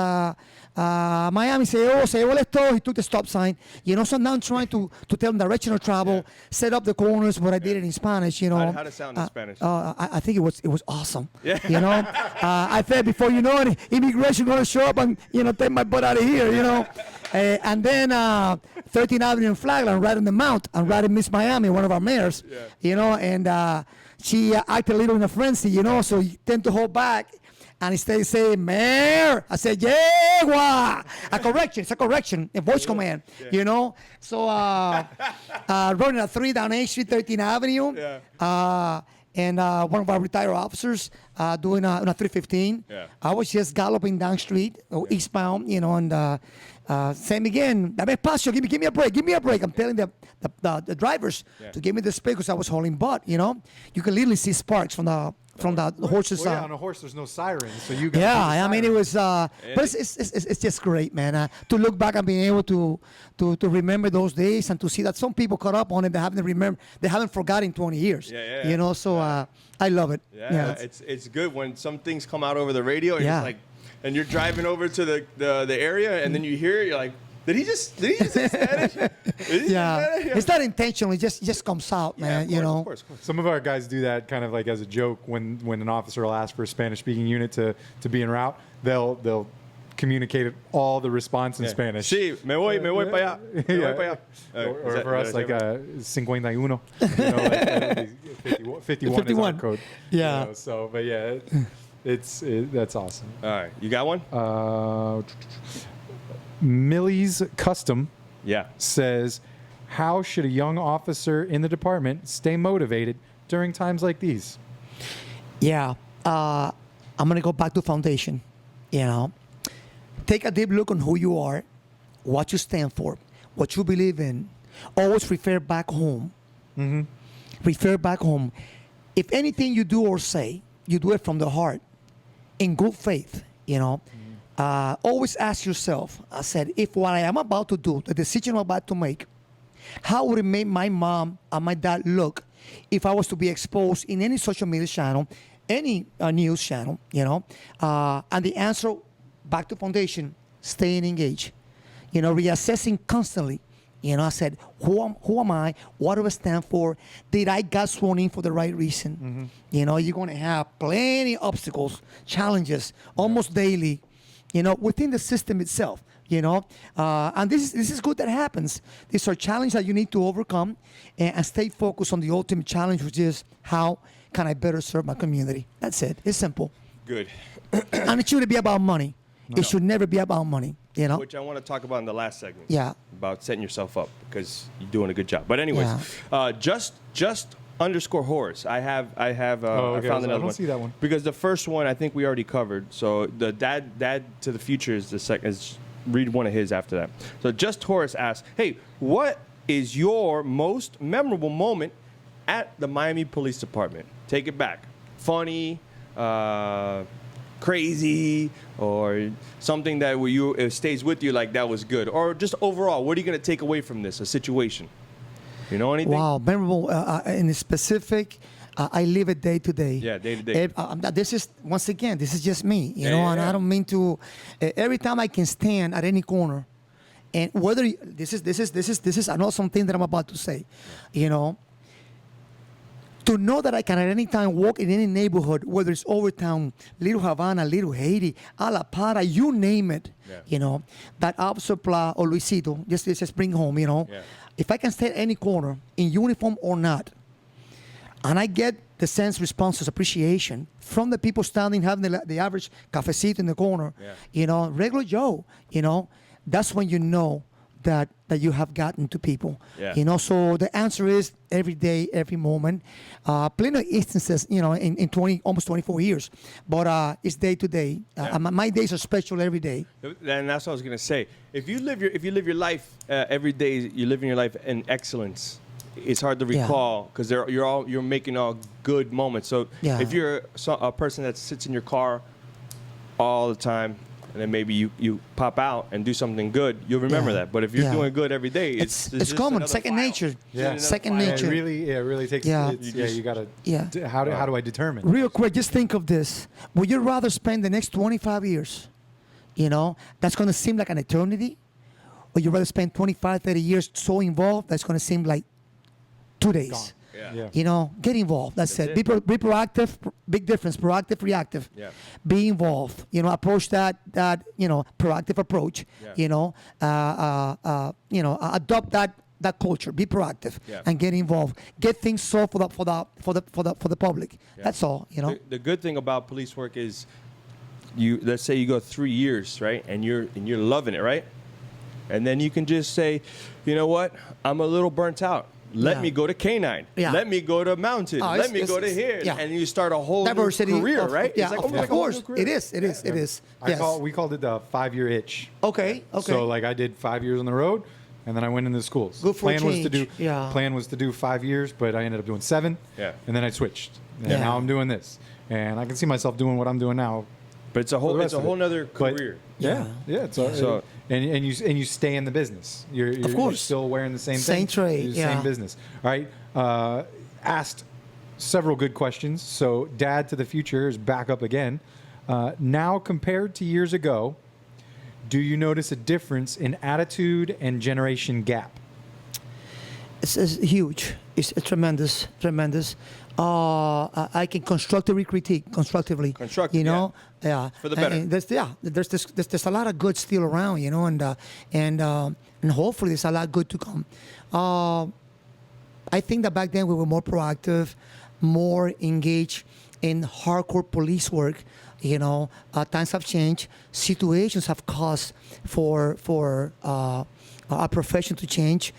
Miami se molestó, he took the stop sign. You know, so now I'm trying to tell him direction of travel, set up the corners, but I did it in Spanish, you know. How did it sound in Spanish? I think it was awesome. Yeah. You know, I said before you know it, immigration going to show up and, you know, take my butt out of here, you know. And then 13th Avenue in Flagler, right on the Mount, and right in Miss Miami, one of our mayors, you know, and she acted a little in a frenzy, you know, so you tend to hold back. And instead of saying, Mayor, I said, Yegua. It's a correction, a voice command, you know. So running at 3 down A Street, 13th Avenue. And one of our retired officers doing a 315. I was just galloping down street, eastbound, you know, and same again, dame espacio, give me a break. I'm telling the drivers to give me the space because I was hauling butt, you know. You can literally see sparks from the horses. Well, on a horse, there's no sirens, so you got. Yeah, I mean it was, but it's just great, man. To look back and being able to remember those days and to see that some people caught up on it, they haven't forgotten 20 years. You know, so I love it. It's good when some things come out over the radio. And it's like, and you're driving over to the area, and then you hear it, you're like, Did he just say Spanish? It's not intentional. It just comes out, man. Of course. Some of our guys do that kind of like as a joke when an officer will ask for a Spanish-speaking unit to be en route. They'll communicate all the response in Spanish. Sí, me voy para allá. Me voy para allá. Or for us, like 51. You know, like 51 is our code. Yeah. You know, so, but yeah, that's awesome. All right, you got one? Millie's Custom says, how should a young officer in the department stay motivated during times like these? Yeah. I'm going to go back to foundation. You know, take a deep look on who you are, what you stand for, what you believe in. Always refer back home. Mm-hmm. Refer back home. If anything you do or say, you do it from the heart, in good faith, you know. Always ask yourself, I said, if what I am about to do, the decision I'm about to make, how would it make my mom and my dad look if I was to be exposed in any social media channel, any news channel, you know? And the answer, back to foundation, staying engaged. You know, reassessing constantly. You know, I said, who am I? What do I stand for? Did I get sworn in for the right reason? Mm-hmm. You know, you're going to have plenty of obstacles, challenges, almost daily, you know, within the system itself, you know. And this is good that happens. These are challenges that you need to overcome and stay focused on the ultimate challenge, which is how can I better serve my community? That's it. It's simple. Good. And it shouldn't be about money. No. It should never be about money, you know. Which I want to talk about in the last segment. Yeah. About setting yourself up because you're doing a good job. But anyways, just _ Horace. I found another one. I don't see that one. Because the first one I think we already covered. So the dad to the future is the second. Read one of his after that. So just Horace asks, hey, what is your most memorable moment at the Miami Police Department? Take it back. funny, crazy, or something that it stays with you like that was good? Or just overall, what are you going to take away from this, a situation? You know anything? Wow, memorable. In specific, I live it day to day. Yeah, day to day. This is, once again, this is just me, you know, and I don't mean to. Every time I can stand at any corner, and whether this is an awesome thing that I'm about to say, you know. To know that I can at any time walk in any neighborhood, whether it's Overtown, Little Havana, Little Haiti, A La Para, you name it, you know, that Officer Pla or Luisito, just bring home, you know. Yeah. If I can stay at any corner, in uniform or not, and I get the sense, responses, appreciation from the people standing, having the average cafecito in the corner, you know, regular Joe, you know, that's when you know that you have gotten to people, you know. So the answer is every day, every moment. Plenty of instances, you know, in almost 24 years, but it's day to day. My days are special every day. And that's what I was gonna say. If you live your life every day, you live in your life in excellence. It's hard to recall because you're making all good moments. So if you're a person that sits in your car all the time, and then maybe you pop out and do something good, you'll remember that. But if you're doing good every day, it's common, second nature. Yeah, second nature. It really takes. You gotta. How do I determine? Real quick, just think of this. Would you rather spend the next 25 years, you know, that's going to seem like an eternity, or you rather spend 25, 30 years so involved that's going to seem like 2 days? Gone. Yeah. You know, get involved. That's it. Be proactive. Big difference. Proactive, reactive. Yeah. Be involved. You know, approach that you know, proactive approach. Yeah. Adopt that culture. Be proactive and get involved. Get things solved for the public. Yeah. That's all. You know. The good thing about police work is, let's say you go 3 years, right, and you're loving it, right, and then you can just say, you know what, I'm a little burnt out. Let me go to K9. Yeah. Let me go to Mountain. Let me go to here. Yeah. And you start a whole diversity new career, right? Yeah, it's like, of course. It is. Yes. We called it the 5-year itch. Okay. So like I did 5 years on the road, and then I went into the schools. Good for Plan was to do 5 years, but I ended up doing 7. Yeah. And then I switched. And now I'm doing this. And I can see myself doing what I'm doing now. But it's a whole nother career. And you stay in the business. You're still wearing the same thing. Same trade. Same business. All right. Asked several good questions. So Dad to the Future is back up again. Now compared to years ago, do you notice a difference in attitude and generation gap? It's huge. It's tremendous. I can constructively critique. Constructively, you know, for the better. And there's a lot of good still around, you know, and hopefully there's a lot good to come. I think that back then we were more proactive, more engaged in hardcore police work. You know, times have changed. Situations have caused for our profession to change,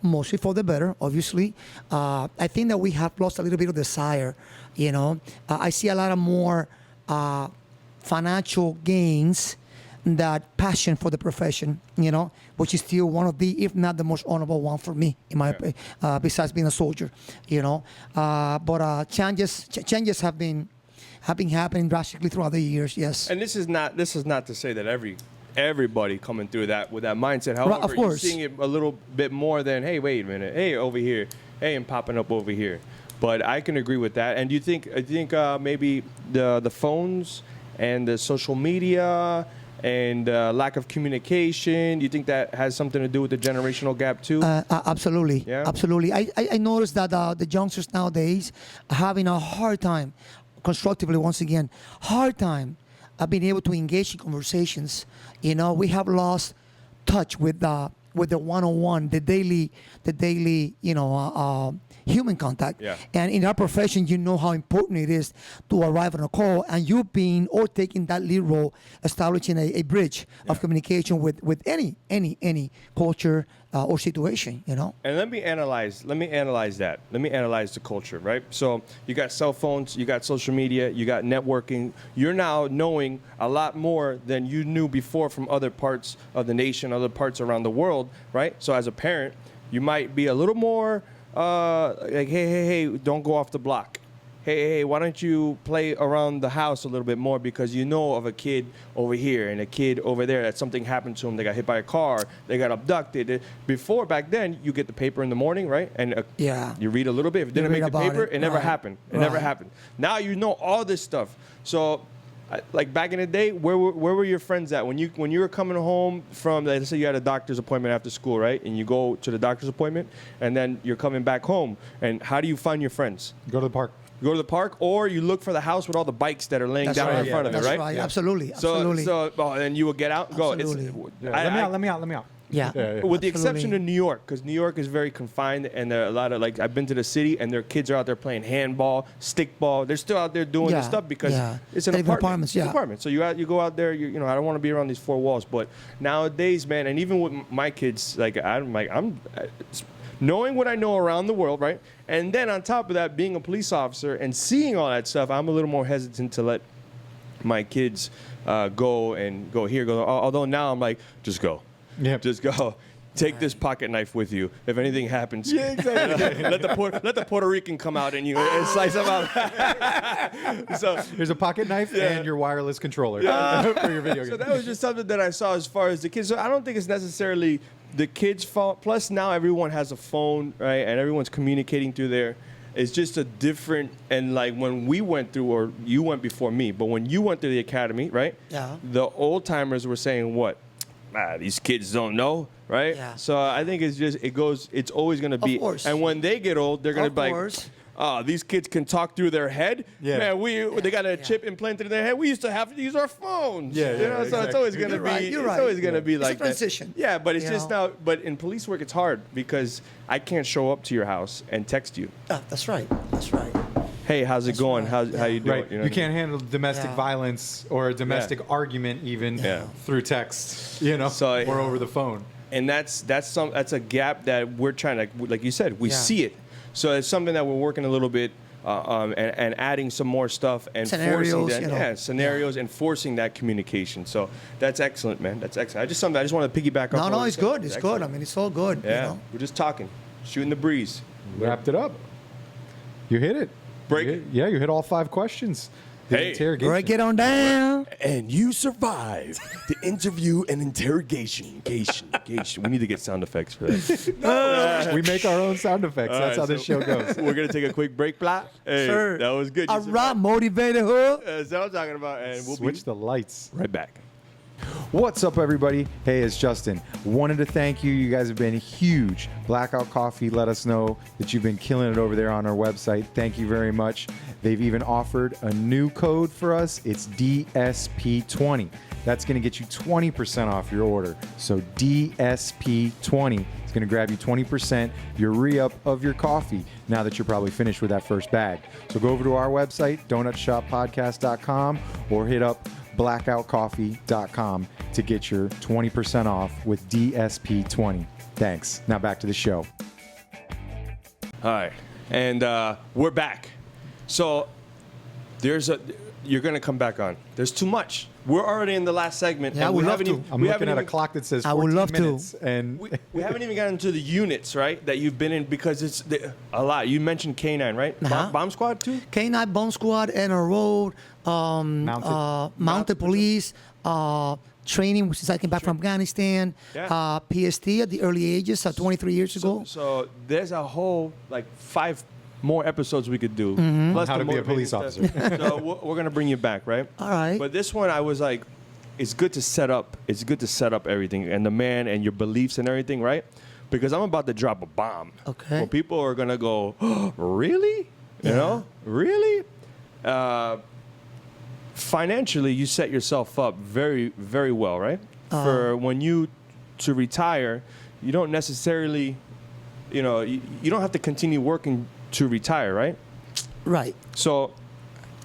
mostly for the better, obviously. I think that we have lost a little bit of desire, you know. I see a lot of more financial gains that passion for the profession, you know, which is still one of the, if not the most honorable one for me, in my besides being a soldier, you know. But changes have been happening drastically throughout the years, yes. And this is not to say that everybody coming through that with that mindset. However, of course, you're seeing it a little bit more than, hey, wait a minute, hey, over here, hey, I'm popping up over here. But I can agree with that. And do you think maybe the phones and the social media and lack of communication, do you think that has something to do with the generational gap too? Absolutely. Yeah? Absolutely. I noticed that the youngsters nowadays are having a hard time, constructively once again, hard time being able to engage in conversations. You know, we have lost touch with the one-on-one, the daily, you know, human contact. Yeah. And in our profession, you know how important it is to arrive on a call, and you being or taking that lead role, establishing a bridge of communication with any culture or situation, you know. And let me analyze that. Let me analyze the culture, right? So you got cell phones, you got social media, you got networking. You're now knowing a lot more than you knew before from other parts of the nation, other parts around the world, right? So as a parent, you might be a little more like, hey, don't go off the block. hey, why don't you play around the house a little bit more because you know of a kid over here and a kid over there that something happened to them. They got hit by a car. They got abducted. Before, back then, you get the paper in the morning, right? And you read a little bit. If it didn't make the paper, it never happened. It never happened. Now you know all this stuff. So, like back in the day, where were your friends at when you were coming home from? Let's say you had a doctor's appointment after school, right? And you go to the doctor's appointment, and then you're coming back home. And how do you find your friends? Go to the park. You go to the park, or you look for the house with all the bikes that are laying down in front of it, right? That's right. Yeah. Absolutely. So then you will get out and go. Let me out. Yeah. With the exception of New York, because New York is very confined, and there are a lot of, like, I've been to the city, and their kids are out there playing handball, stickball. They're still out there doing this stuff because it's an apartment. It's an apartment. So you go out there. You know, I don't want to be around these four walls. But nowadays, man, and even with my kids, like I'm knowing what I know around the world, right? And then on top of that, being a police officer and seeing all that stuff, I'm a little more hesitant to let my kids go here. Although now I'm like, just go. Yeah. Just go. Take this pocket knife with you. If anything happens, exactly. let the Puerto Rican come out and slice them out. So there's a pocket knife and your wireless controller for your video game. So that was just something that I saw as far as the kids. So I don't think it's necessarily the kids' fault. Plus now everyone has a phone, right? And everyone's communicating through there. It's just a different, and like when we went through, or you went before me, but when you went through the academy, right? Yeah. The old timers were saying what? These kids don't know, right? Yeah. So I think it's always going to be. Of course. And when they get old, they're going to be course. like, oh, these kids can talk through their head. Yeah. Man, they got a chip implanted in their head. We used to have to use our phones. Yeah, you know, so exactly. it's always going to be. You're It's right. always going to be It's like a transition. that. Yeah, but it's You just know? now. But in police work, it's hard because I can't show up to your house and text you. That's right. That's right. Hey, how's it going? right. How you doing? Right. You know You what I mean? can't handle domestic violence or a domestic argument even through text, you know, or over the phone. And that's a gap that we're trying to, like you said, we see it. So it's something that we're working a little bit and adding some more stuff and Scenarios, forcing that, scenarios and forcing that communication. So that's excellent, man. That's excellent. I just want to piggyback off. No, it's good. It's good. I mean, it's all good. Yeah, You know? we're just talking, shooting the breeze. Wrapped it up. You hit it. Break. You hit all 5 questions. The Hey. interrogation. Break it on down. And you survived the interview and interrogation. We need to get sound effects for that. We make our own sound effects. All That's right, how this show goes. We're going to take a quick break, Pla. Hey, Sure. that was good. You All right, motivated hook. That's what I'm talking about. And we'll Switch be the lights. right back. What's up, everybody? Hey, it's Justin. Wanted to thank you. You guys have been huge. Blackout Coffee let us know that you've been killing it over there on our website. Thank you very much. They've even offered a new code for us. It's DSP20. That's going to get you 20% off your order. So DSP20 is going to grab you 20% your re-up of your coffee now that you're probably finished with that first bag. So go over to our website, donutshoppodcast.com, or hit up blackoutcoffee.com to get your 20% off with DSP20. Thanks. Now back to the show. All right. And we're back. So you're going to come back on. There's too much. We're already in the last segment. Yeah, and we we love haven't to. even, I'm we looking haven't at a even- clock that says I 14 would love to. minutes. And we haven't even gotten into the units, right, that you've been in because it's a lot. You mentioned K9, right? Bomb Squad too? K9 Bomb Squad, NR Road, mounted police, training, which is I came back from Afghanistan, PST at the early ages, 23 years ago. So there's a whole, 5 more episodes we could do. Plus How the to be a motivating police stuff. officer. So we're going to bring you back, right? All right. But this one, I was like, it's good to set up. It's good to set up everything and the man and your beliefs and everything, right? Because I'm about to drop a bomb. Okay. Well, people are going to go, oh, really? You know? Really? Financially, you set yourself up very, very well, right? For when to retire, you don't necessarily, you don't have to continue working to retire, right? Right. So,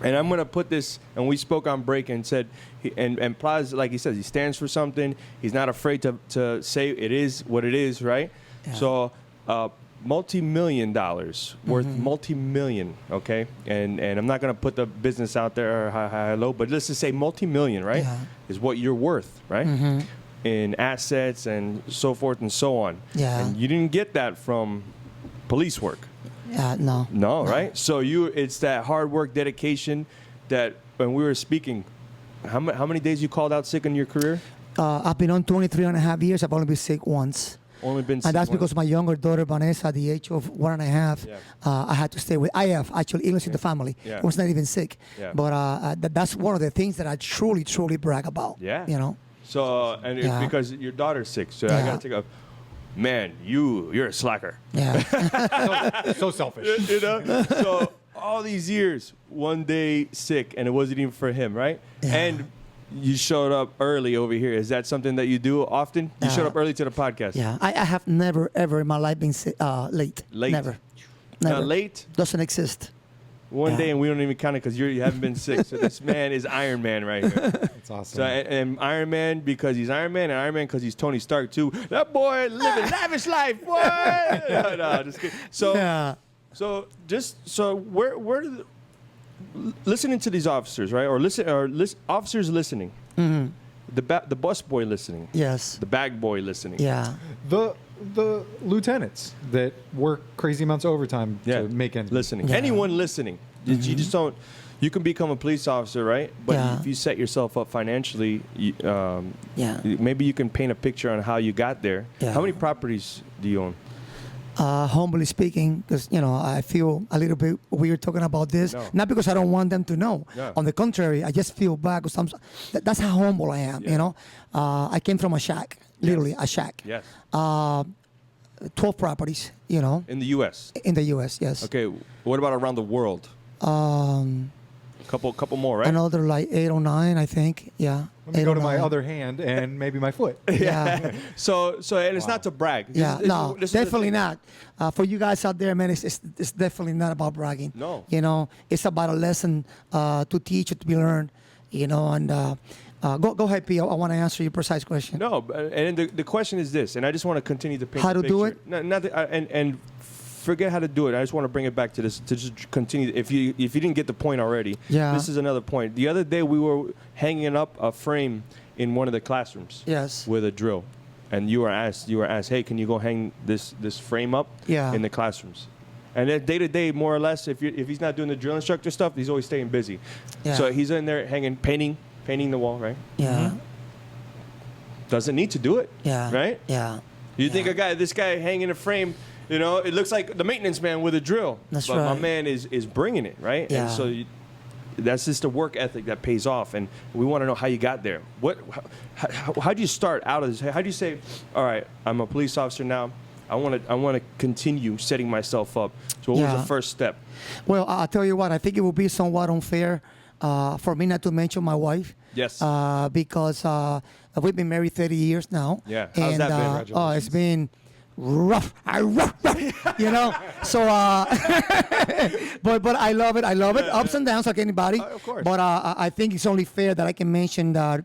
and I'm going to put this, and we spoke on break and said, and Pla's, like he says, he stands for something. He's not afraid to say it is what it is, right? Yeah. So, multi-million dollars, worth multi-million, okay? And I'm not going to put the business out there high, low, but let's just say multi-million, right? Yeah. Is what you're worth, right? In assets and so forth and so on. Yeah. And you didn't get that from police work. No. No, right? So it's that hard work, dedication that when we were speaking, how many days you called out sick in your career? I've been on 23 and a half years. I've only been sick once. Only been sick And that's once. because my younger daughter, Vanessa, at the age of 1.5, I had to stay with IF, actually illness in the family. Yeah. I was not even sick. Yeah. But that's one of the things that I truly, truly brag about. Yeah. You know? So, and it's because your daughter's sick, so I got to take a, man, you're a slacker. Yeah. So selfish. You know? So all these years, one day sick, and it wasn't even for him, right? Yeah. And you showed up early over here. Is that something that you do often? You showed up early to the podcast. Yeah. I have never, ever in my life been late. Late? Never. Now, late? Doesn't exist. One day, and we don't even count it because you haven't been sick. So this man is Iron Man right here. That's awesome. So, and Iron Man because he's Iron Man, and Iron Man because he's Tony Stark too. That boy living lavish life, boy. No, just kidding. So, where listening to these officers, right? Or officers listening. Mm-hmm. The bus boy listening. Yes. The bag boy listening. Yeah. The lieutenants that work crazy amounts of overtime to make ends meet. Listening. Yeah. Anyone listening. You just don't. You can become a police officer, right? But if you set yourself up financially, maybe you can paint a picture on how you got there. Yeah. How many properties do you own? Humbly speaking, because I feel a little bit weird talking about this. No. Not because I don't want them to know. Yeah. On the contrary, I just feel bad because that's how humble I am. Yeah. I came from a shack, literally a shack. Yes. 12 properties. In the U.S. In the U.S. Yes. Okay. What about around the world? Couple more, right? Another like 8 or 9, I think. Yeah. Let me 8 go or to my 9. other hand and maybe my foot. Yeah. So and it's not to brag. Yeah, This is the definitely thing. not. For you guys out there, man, it's definitely not about bragging. No. It's about a lesson to teach, to be learned. And go ahead, P. I want to answer your precise question. No, and the question is this, and I just want to continue to paint How the to do picture. it? No, and forget how to do it. I just want to bring it back to this to just continue. If you didn't get the point already, this is another point. The other day we were hanging up a frame in one of the classrooms. Yes. With a drill, and you were asked, hey, can you go hang this frame up? Yeah. In the classrooms. And then day to day, more or less, if he's not doing the drill instructor stuff, he's always staying busy. Yeah. So he's in there painting the wall, right? Yeah. Doesn't need to do it. Yeah. Right? Yeah. You think this guy hanging a frame, it looks like the maintenance man with a drill. That's but my right. man is bringing it, right? Yeah. And so that's just the work ethic that pays off. And we want to know how you got there. How do you start out of this? How do you say, all right, I'm a police officer now. I want to continue setting myself up. So what was the first step? Well, I'll tell you what. I think it would be somewhat unfair for me not to mention my wife. Yes. Because we've been married 30 years now. Yeah. How's that been? Oh, it's been rough. So, but I love it. Ups and downs like anybody. Of course. But I think it's only fair that I can mention that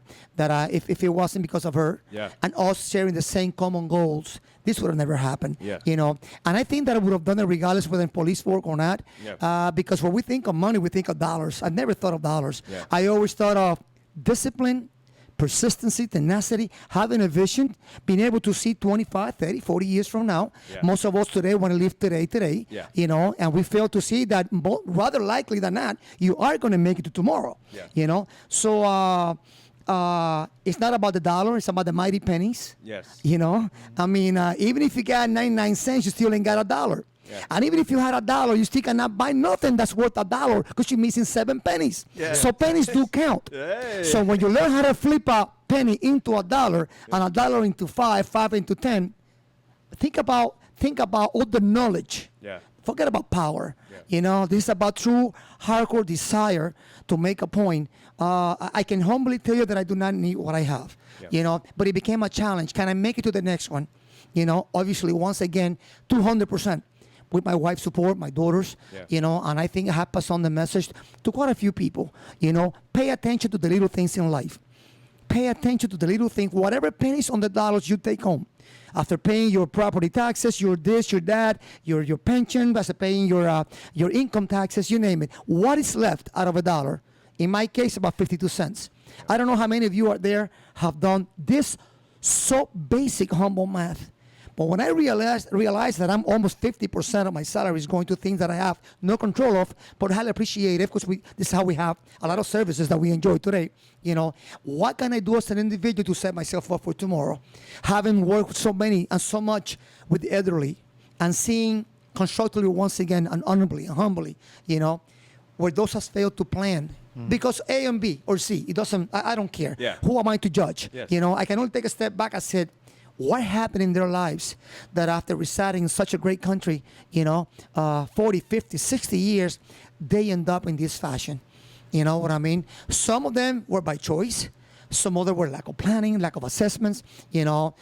if it wasn't because of her and us sharing the same common goals, this would have never happened. Yeah. And I think that I would have done it regardless whether in police work or not. Yeah. Because when we think of money, we think of dollars. I never thought of dollars. Yeah. I always thought of discipline, persistency, tenacity, having a vision, being able to see 25, 30, 40 years from now. Yeah. Most of us today want to live today, Yeah. and we fail to see that rather likely than not, you are going to make it to tomorrow. Yeah. So it's not about the dollar, it's about the mighty pennies. Yes. I mean, even if you got 99 cents, you still ain't got $1. Yeah. And even if you had $1, you still cannot buy nothing that's worth $1 because you're missing 7 pennies. Yeah. So pennies do count. Hey. So when you learn how to flip a penny into $1 and $1 into 5, 5 into 10, think about all the knowledge. Yeah. Forget about power. Yeah. This is about true hardcore desire to make a point. I can humbly tell you that I do not need what I have. Yeah. But it became a challenge. Can I make it to the next one? Obviously, once again, 200%. With my wife's support, my daughters, and I think I have passed on the message to quite a few people. Pay attention to the little things in life. Pay attention to the little things, whatever pennies on the dollars you take home. After paying your property taxes, your this, your that, your pension, after paying your income taxes, you name it. What is left out of $1? In my case, about 52 cents. I don't know how many of you out there have done this so basic, humble math. But when I realized that I'm almost 50% of my salary is going to things that I have no control of, but highly appreciate it because this is how we have a lot of services that we enjoy today. You know, what can I do as an individual to set myself up for tomorrow? Having worked with so many and so much with the elderly and seeing constructively once again and honorably and humbly, you know, where those has failed to plan. Because A and B or C, it doesn't, I don't care. Yeah. Who am I to judge? Yes. You know, I can only take a step back and said, what happened in their lives that after residing in such a great country, you know, 40, 50, 60 years, they end up in this fashion. You know what I mean? Some of them were by choice. Some other were lack of planning, lack of assessments, you know,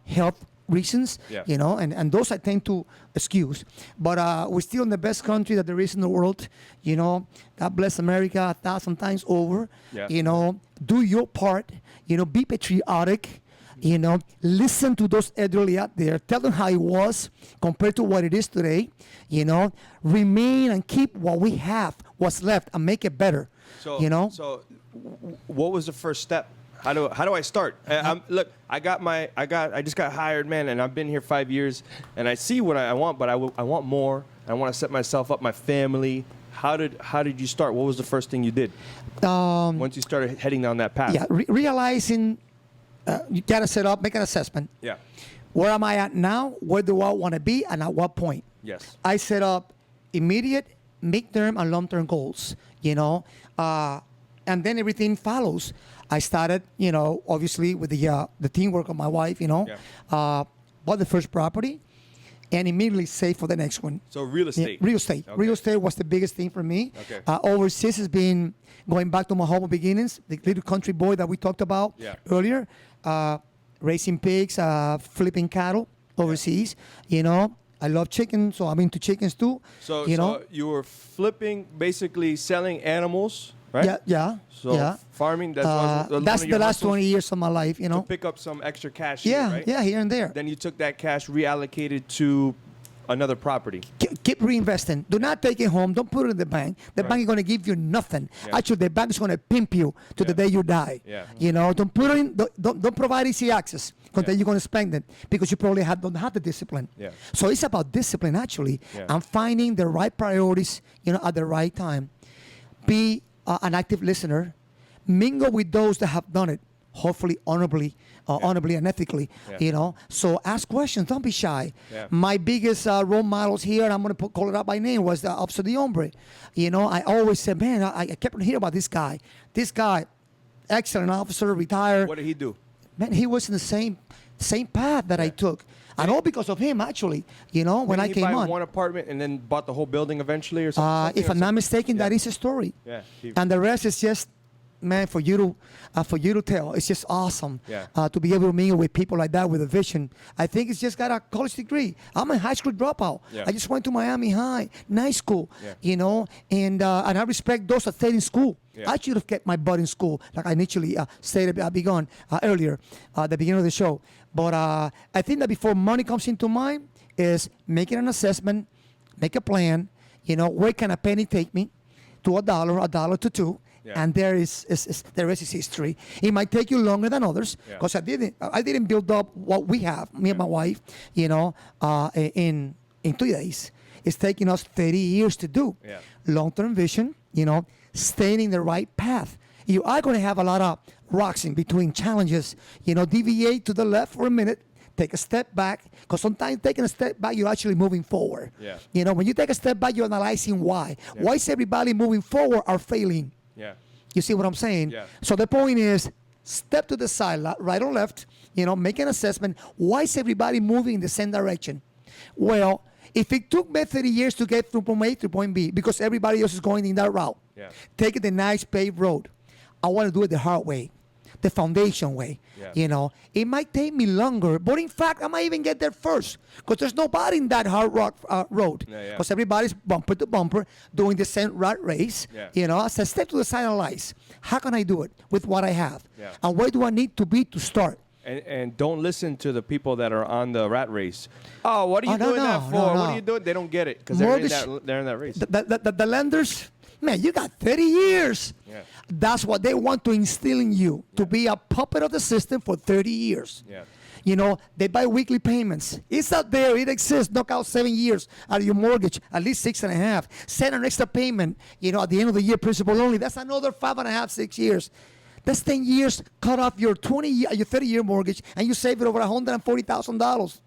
health reasons, Yeah. you know, and those I tend to excuse. But we're still in the best country that there is in the world, you know. God bless America 1,000 times over. Yeah. You know, do your part, you know, be patriotic, you know, listen to those elderly out there, tell them how it was compared to what it is today, you know, remain and keep what we have, what's left, and make it better, So, you know. What was the first step? How do I start? Look, I just got hired, man, and I've been here 5 years, and I see what I want, but I want more. I want to set myself up, my family. How did you start? What was the first thing you did once you started heading down that path? Yeah, realizing you gotta set up, make an assessment. Yeah. Where am I at now? Where do I want to be, and at what point? Yes. I set up immediate, mid-term, and long-term goals. You know, and then everything follows. I started, you know, obviously with the teamwork of my wife. You know, bought the first property, and immediately saved for the next one. So real estate. Yeah, real estate. Okay. Real estate was the biggest thing for me. Okay. Overseas has been going back to my humble beginnings, the little country boy that we talked about earlier, raising pigs, flipping cattle overseas. You know, I love chicken, so I'm into chickens too. So you know, you were flipping, basically selling animals, right? Yeah. So farming. That's the last 20 years of my life. You know, to pick up some extra cash. yeah, here, right? yeah, here and there. Then you took that cash, reallocated to another property. Keep reinvesting. Do not take it home. Don't put it in the bank. The bank is going to give you nothing. Yeah. Actually, the bank is going to pimp you to the day you die. Yeah. You know, don't put it in. Don't provide easy access because then you're going to spend it because you probably don't have the discipline. Yeah. So it's about discipline actually, and finding the right priorities. You know, at the right time. Be an active listener. Mingle with those that have done it. Hopefully, honorably and ethically, you know. So ask questions. Don't be shy. Yeah. My biggest role models here, and I'm going to call it out by name, was the Officer D Hombre. You know, I always said, man, I kept on hearing about this guy. This guy, excellent officer, retired. What did he do? Man, he was in the same path that I took. And all because of him, actually. You know, when I came Didn't he buy on. one apartment and then bought the whole building eventually or something? If I'm not mistaken, that is a story. Yeah. And the rest is just, man, for you to tell. It's just awesome to be able to mingle with people like that with a vision. I think it's just got a college degree. I'm a high school dropout. Yeah. I just went to Miami High, nice school, Yeah. you know, and I respect those that stayed in school. Yeah. I should have kept my butt in school, like I initially stated earlier at the beginning of the show. But I think that before money comes into mind is making an assessment, make a plan, you know, where can a penny take me to $1 to $2. Yeah. And the rest is history. It might take you longer than others because I didn't build up what we have, me and my wife, you know, in 3 days. It's taking us 30 years to do. Yeah. Long-term vision, you know, staying in the right path. You are going to have a lot of rocks in between challenges. You know, deviate to the left for a minute. Take a step back, because sometimes taking a step back, you're actually moving forward. Yeah. You know, when you take a step back, you're analyzing why. Yeah. Why is everybody moving forward or failing? Yeah. You see what I'm saying? Yeah. So the point is, step to the side, right or left, you know, make an assessment. Why is everybody moving in the same direction? Well, if it took me 30 years to get from point A to point B, because everybody else is going in that route, take it the nice paved road. I want to do it the hard way, the foundation way. Yeah. You know, it might take me longer, but in fact, I might even get there first because there's nobody in that hard rock road. Because everybody's bumper to bumper doing the same rat race. Yeah. You know, as I step to the side and analyze, how can I do it with what I have? Yeah. And where do I need to be to start? And don't listen to the people that are on the rat race. Oh, what are you doing that for? What are you doing? They don't get it because they're in that race. The lenders, man, you got 30 years. Yeah. That's what they want to instill in you, to be a puppet of the system for 30 years. Yeah. You know, they buy weekly payments. It's out there. It exists. Knock out 7 years out of your mortgage, at least 6.5. Send an extra payment, you know, at the end of the year, principal only. That's another 5.5, 6 years. That's 10 years, cut off your 30-year mortgage, and you save it over $140,000.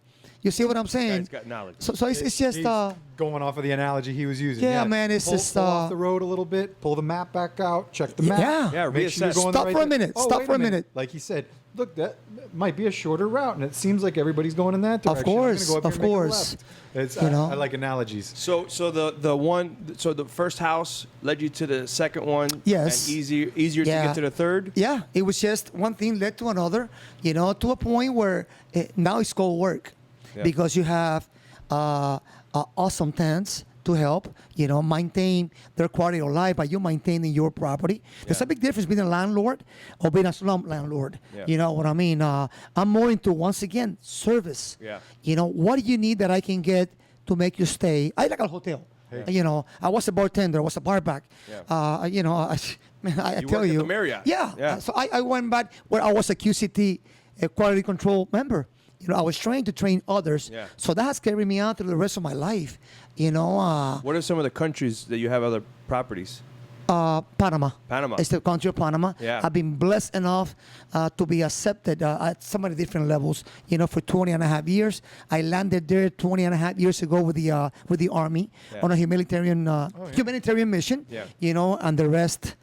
You see what I'm saying? Guy's got knowledge. So it's just He's going off of the analogy he was using. Yeah, man, it's pull, just pull off the road a little bit, pull the map back out, check the map. Yeah. Make sure you're reassess. going Stop the right for a di- minute. Oh, Stop wait for a minute. Like he said, look, that might be a shorter route, and it seems like everybody's going in that direction. course, I'm gonna go up of here and make a course. left. It's, You know? I like analogies. So the first house led you to the second one. Yes. And easier to get to the third. Yeah, it was just one thing led to another, you know, to a point where now it's called work, because you have awesome tenants to help, you know, maintain their quality of life by you maintaining your property. There's a big difference being a landlord or being a slum landlord. Yeah. You know what I mean? I'm more into, once again, service. Yeah. You know, what do you need that I can get to make you stay? I like a hotel. You know, I was a bartender. I was a barback. Yeah. You know, I You tell worked at you. the Marriott. Yeah. Yeah. So I went back where I was a QCT, a quality control member. You know, I was trained to train others. Yeah. So that has carried me out through the rest of my life. You know, What are some of the countries that you have other properties? Panama. Panama. It's the country of Panama. Yeah. I've been blessed enough to be accepted at so many different levels, you know, for 20 and a half years. I landed there 20 and a half years ago with the Army on a humanitarian mission, you know, and the rest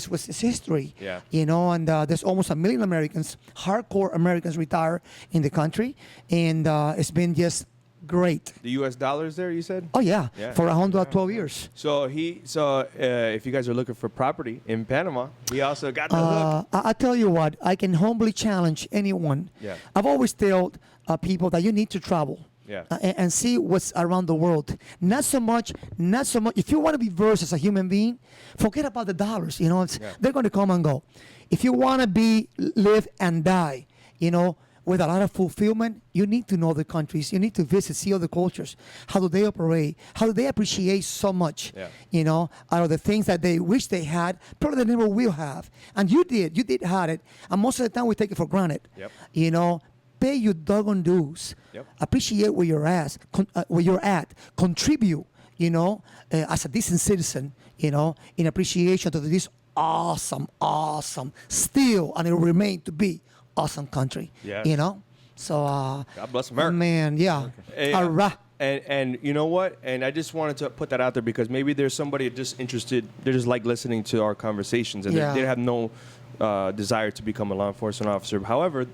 was history. Yeah. You know, and there's almost 1 million Americans, hardcore Americans retired in the country. And it's been just great. The U.S. dollars there, you said? Oh, yeah. Yeah. For 112 years. So if you guys are looking for property in Panama, he also got the hook. I tell you what, I can humbly challenge anyone. Yeah. I've always told people that you need to travel. Yeah. And see what's around the world. Not so much. If you want to be versed as a human being, forget about the dollars. You know, they're going to come and go. If you want to live and die, you know, with a lot of fulfillment, you need to know the countries. You need to visit, see other cultures. How do they operate? How do they appreciate so much? Yeah. You know, out of the things that they wish they had, probably they never will have. And you did have it. And most of the time we take it for granted. Yep. You know, pay your doggone dues. Yep. Appreciate where you're at. Contribute, you know, as a decent citizen, you know, in appreciation to this awesome, still, and it will remain to be awesome country. Yes. You know? So, God bless America. man, yeah. Hey, All right. And you know what? And I just wanted to put that out there because maybe there's somebody just interested. They just like listening to our conversations, and they have no desire to become a law enforcement officer. However,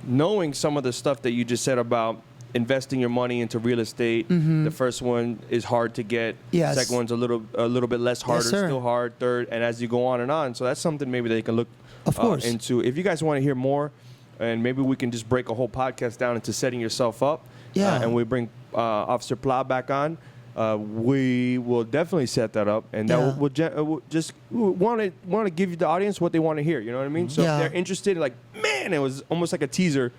knowing some of the stuff that you just said about investing your money into real estate, the first one is hard to get. Yes. Second one's a little bit less harder, sir. still hard. Third, and as you go on and on, so that's something maybe they can look Of course. into. If you guys want to hear more, and maybe we can just break a whole podcast down into setting yourself up. Yeah. And we bring Officer Pla back on. We will definitely set that up, and that we'll just want to give the audience what they want to hear. You know what I mean? So if they're interested, like, man, it was almost like a teaser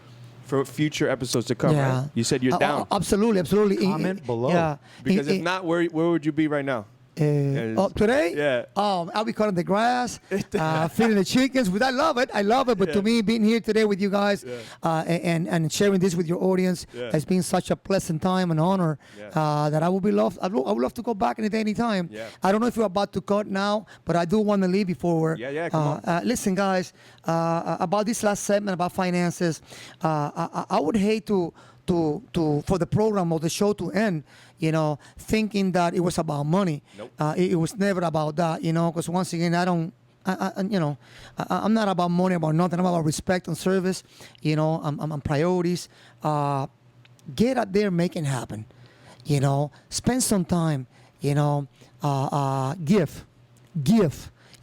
for future episodes to come. Right? You said you're down. Absolutely. Comment below. Yeah. Because if not, where would you be right now? Today? Yeah. I'll be cutting the grass, feeding the chickens. I love it. But to me, being here today with you guys and sharing this with your audience has been such a pleasant time and honor that I would love to go back any time. Yeah. I don't know if you're about to cut now, but I do want to leave before we're. Come on. Listen, guys, about this last segment about finances, I would hate to for the program or the show to end, you know, thinking that it was about money. Nope. It was never about that, you know, because once again, I'm not about money, about nothing. I'm about respect and service, you know, I'm priorities. Get out there, make it happen, you know, spend some time, you know, give.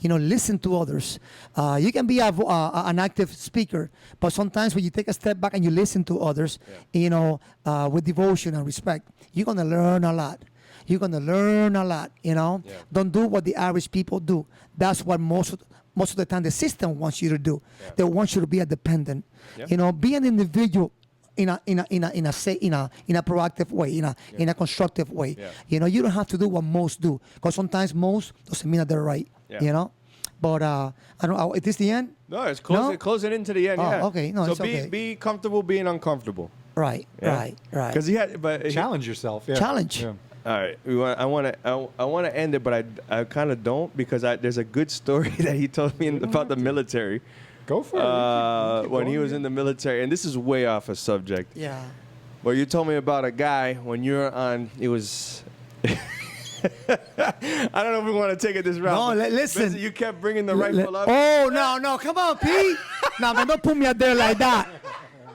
You know, listen to others. You can be an active speaker, but sometimes when you take a step back and you listen to others, you know, with devotion and respect, you're going to learn a lot. You know. Yeah. Don't do what the average people do. That's what most of the time the system wants you to do. Yeah. They want you to be a dependent. Yeah. You know, be an individual in a proactive way, in a constructive way. Yeah. You know, you don't have to do what most do, because sometimes most doesn't mean that they're right. Yeah. You know, But I don't. Is this the end? No, it's closing, No? closing into the end. Oh, Yeah. okay. No, so it's be okay. be comfortable being uncomfortable. Right. Yeah. Right. Right. Because he had, but Challenge yourself. Yeah. Challenge. Yeah. All right, I want to end it, but I kind of don't because there's a good story that he told me about the military. Go for it. When he was in the military, and this is way off a subject. Yeah. Well, you told me about a guy when you're on. It was. I don't know if we want to take it this route. No, but listen. Vincent, you kept bringing the rifle up. Oh no, come on, Pete. No, man, don't put me out there like that.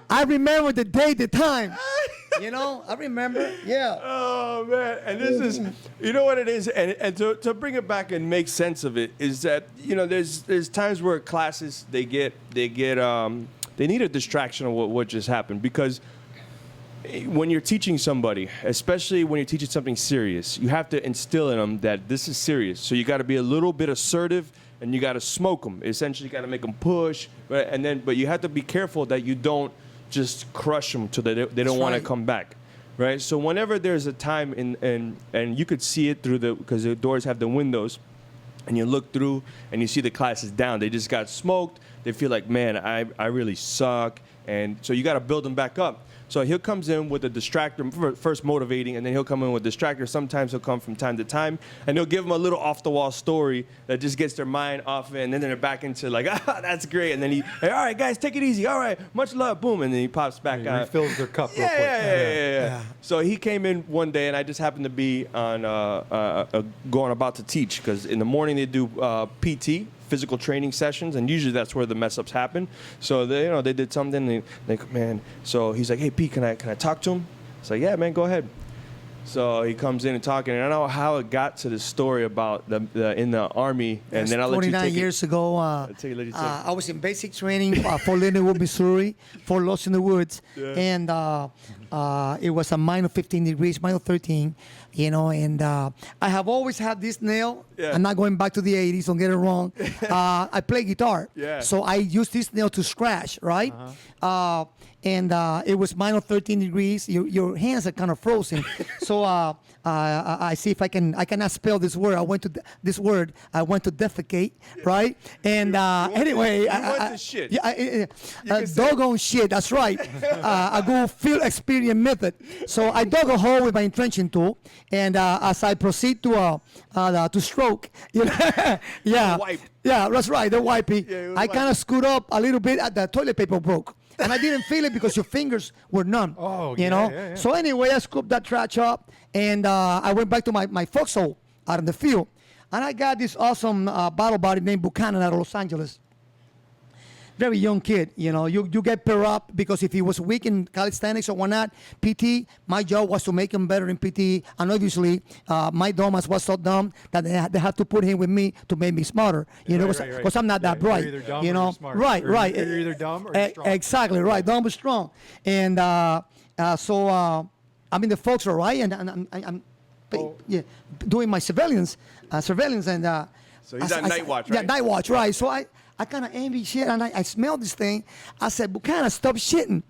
I remember the day, the time. You know, I remember. Yeah. Oh man, and this is, you know what it is, and to bring it back and make sense of it is that there's times where classes they need a distraction of what just happened because when you're teaching somebody, especially when you're teaching something serious, you have to instill in them that this is serious. So you got to be a little bit assertive, and you got to smoke them. Essentially, you got to make them push, but you have to be careful that you don't just crush them so that they don't want to come back, right? So whenever there's a time and you could see it through because the doors have the windows, and you look through and you see the class is down. They just got smoked. They feel like, man, I really suck, and so you got to build them back up. So he comes in with a distractor, first motivating, and then he'll come in with a distractor. Sometimes he'll come from time to time, and he'll give them a little off-the-wall story that just gets their mind off it, and then they're back into like, that's great. And then hey, all right, guys, take it easy. All right, much love, boom, and then he pops back He out. refills their cup real quick. Yeah. So he came in one day, and I just happened to be on going about to teach because in the morning they do PT. Physical training sessions, and usually that's where the mess ups happen. So they did something. So he's like, "Hey Pete, can I talk to him?" It's like, "Yeah, man, go ahead." So he comes in and talking, and I don't know how it got to the story about the in the army, and then I'll let you take 49 years ago, let you take it. I was in basic training for Lindenwood, Missouri, for Lost in the Woods, and it was a minus 15 degrees, minus 13, and I have always had this nail. Yeah. I'm not going back to the 80s, don't get it wrong. I play guitar, so I use this nail to scratch, right? And it was minus 13 degrees. Your hands are kind of frozen. So I see if I cannot spell this word. I went to defecate, right? And anyway, you went to shit. Doggone shit. That's right. A good field experience method. So I dug a hole with my entrenching tool, and as I proceed to stroke, Wipe. Yeah, that's right. The wipey. Yeah, I kind of screwed up a little bit. The toilet paper broke. And I didn't feel it because your fingers were numb. Oh, you know? yeah. So anyway, I scooped that trash up, and I went back to my foxhole out in the field. And I got this awesome bottle body named Buchanan out of Los Angeles. Very young kid, you get paired up because if he was weak in calisthenics or whatnot, PT, my job was to make him better in PT. And obviously, my dumbass was so dumb that they had to put him with me to make me smarter, because I'm not that bright. You're either dumb or you're smart. Right. You're either dumb or you're strong. Exactly, right, dumb but strong. And so I'm in the foxhole, right, and I'm doing my surveillance, and So he's on night watch, right? Yeah, night watch, right. So I kind of envy shit, and I smelled this thing. I said, Buchanan, stop shitting,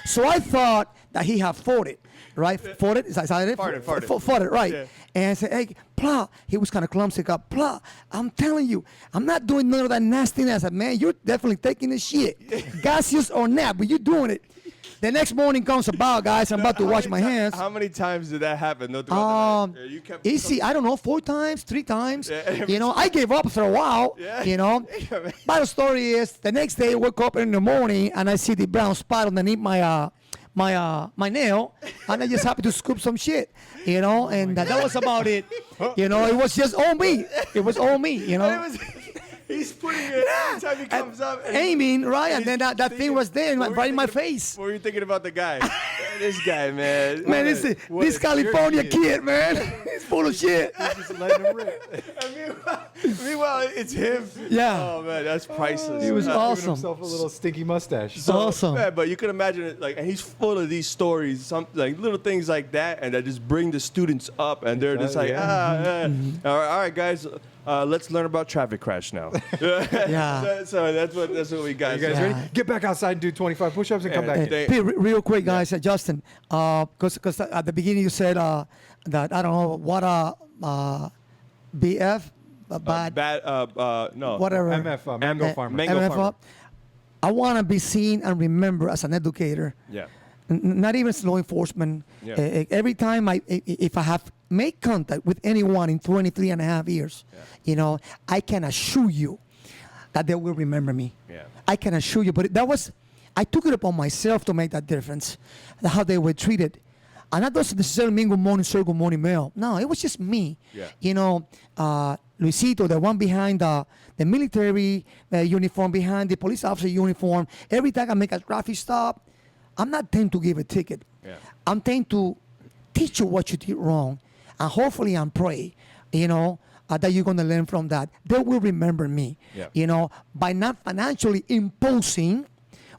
So I thought that he had farted, right? Farted? Is that it? Farted, right. Yeah. And I said, hey, Pla. He was kind of clumsy. Pla, I'm telling you, I'm not doing none of that nastiness. I said, man, you're definitely taking this shit. Gaseous or not, but you're doing it. The next morning comes about, guys. I'm about to wash my hands. How many times did that happen? Easy. I don't know, 4 times, 3 times. I gave up after a while. But the story is, the next day I woke up in the morning and I see the brown spot underneath my nail, and I just happened to scoop some shit, and that was about it. It was just all me. It was all me. He's putting it every time he comes up. Aiming, right? And then that thing was there, right in my face. What were you thinking about the guy? This guy, man. Man, this California kid, man. He's full of shit. Just letting him rip. Meanwhile, it's him. Yeah. Oh, man, that's priceless. He was Giving awesome. himself a little stinky mustache. Awesome. Man, but you can imagine it, and he's full of these stories, some little things like that, and that just bring the students up, and they're just like, all right, guys. Let's learn about traffic crash now. Yeah. So that's what we got. You guys ready? Get back outside and do 25 push-ups and come back in. Pete, real quick, guys, Justin, because at the beginning you said that I don't know what BF No. whatever. MF, Mango Farmer. Mango MF Farmer. up. I want to be seen and remembered as an educator. Yeah. Not even law enforcement. Yeah. Every time if I have made contact with anyone in 23 and a half years, I can assure you that they will remember me. Yeah. I can assure you. But I took it upon myself to make that difference, how they were treated. And that doesn't necessarily mean good morning, sir, good morning, Mel. No, it was just me. Yeah. Luisito, the one behind the military uniform, behind the police officer uniform. Every time I make a traffic stop, I'm not trying to give a ticket. Yeah. I'm trying to teach you what you did wrong. And hopefully and pray, that you're going to learn from that. They will remember me, Yeah. By not financially imposing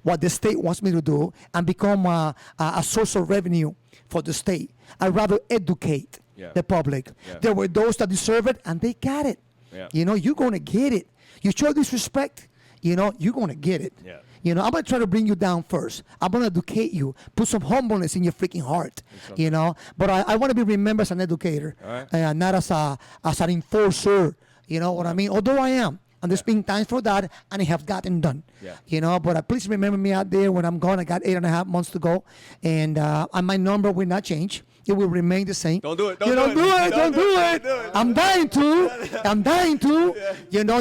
what the state wants me to do and become a source of revenue for the state. I'd rather educate the public. Yeah. There were those that deserve it, and they got it. Yeah. You're going to get it. You show disrespect, you're going to get it. Yeah. I'm going to try to bring you down first. I'm going to educate you, put some humbleness in your freaking heart, But I want to be remembered as an educator, not as an enforcer, you know what I mean? Although I am. And there's been times for that, and it has gotten done. Yeah. But please remember me out there when I'm gone. I got 8.5 months to go, and my number will not change. It will remain the same. Don't do it. Don't do it. I'm dying to.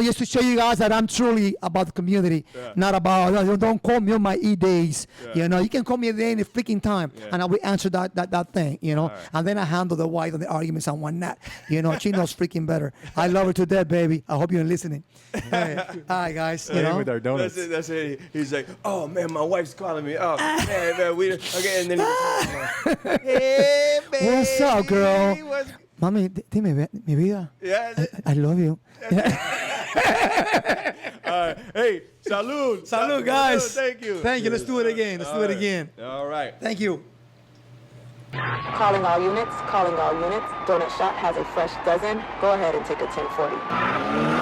Just to show you guys that I'm truly about the community, not about, don't call me on my E-days. You can call me at any freaking time, and I will answer that thing, Right. And then I handle the wife and the arguments and whatnot. She knows freaking better. I love her to death, baby. I hope you're listening. Hey, all right, guys. With our donuts. That's it. He's like, oh man, my wife's calling me. Oh man, we okay. And then he hey, baby. What's up, girl? Mami, dime, mi vida. Yeah. I love you. Hey, salud. Salud, guys. Thank you. Thank you. Let's do it again. All right. Thank you. Calling all units. Donut shop has a fresh dozen. Go ahead and take a 1040.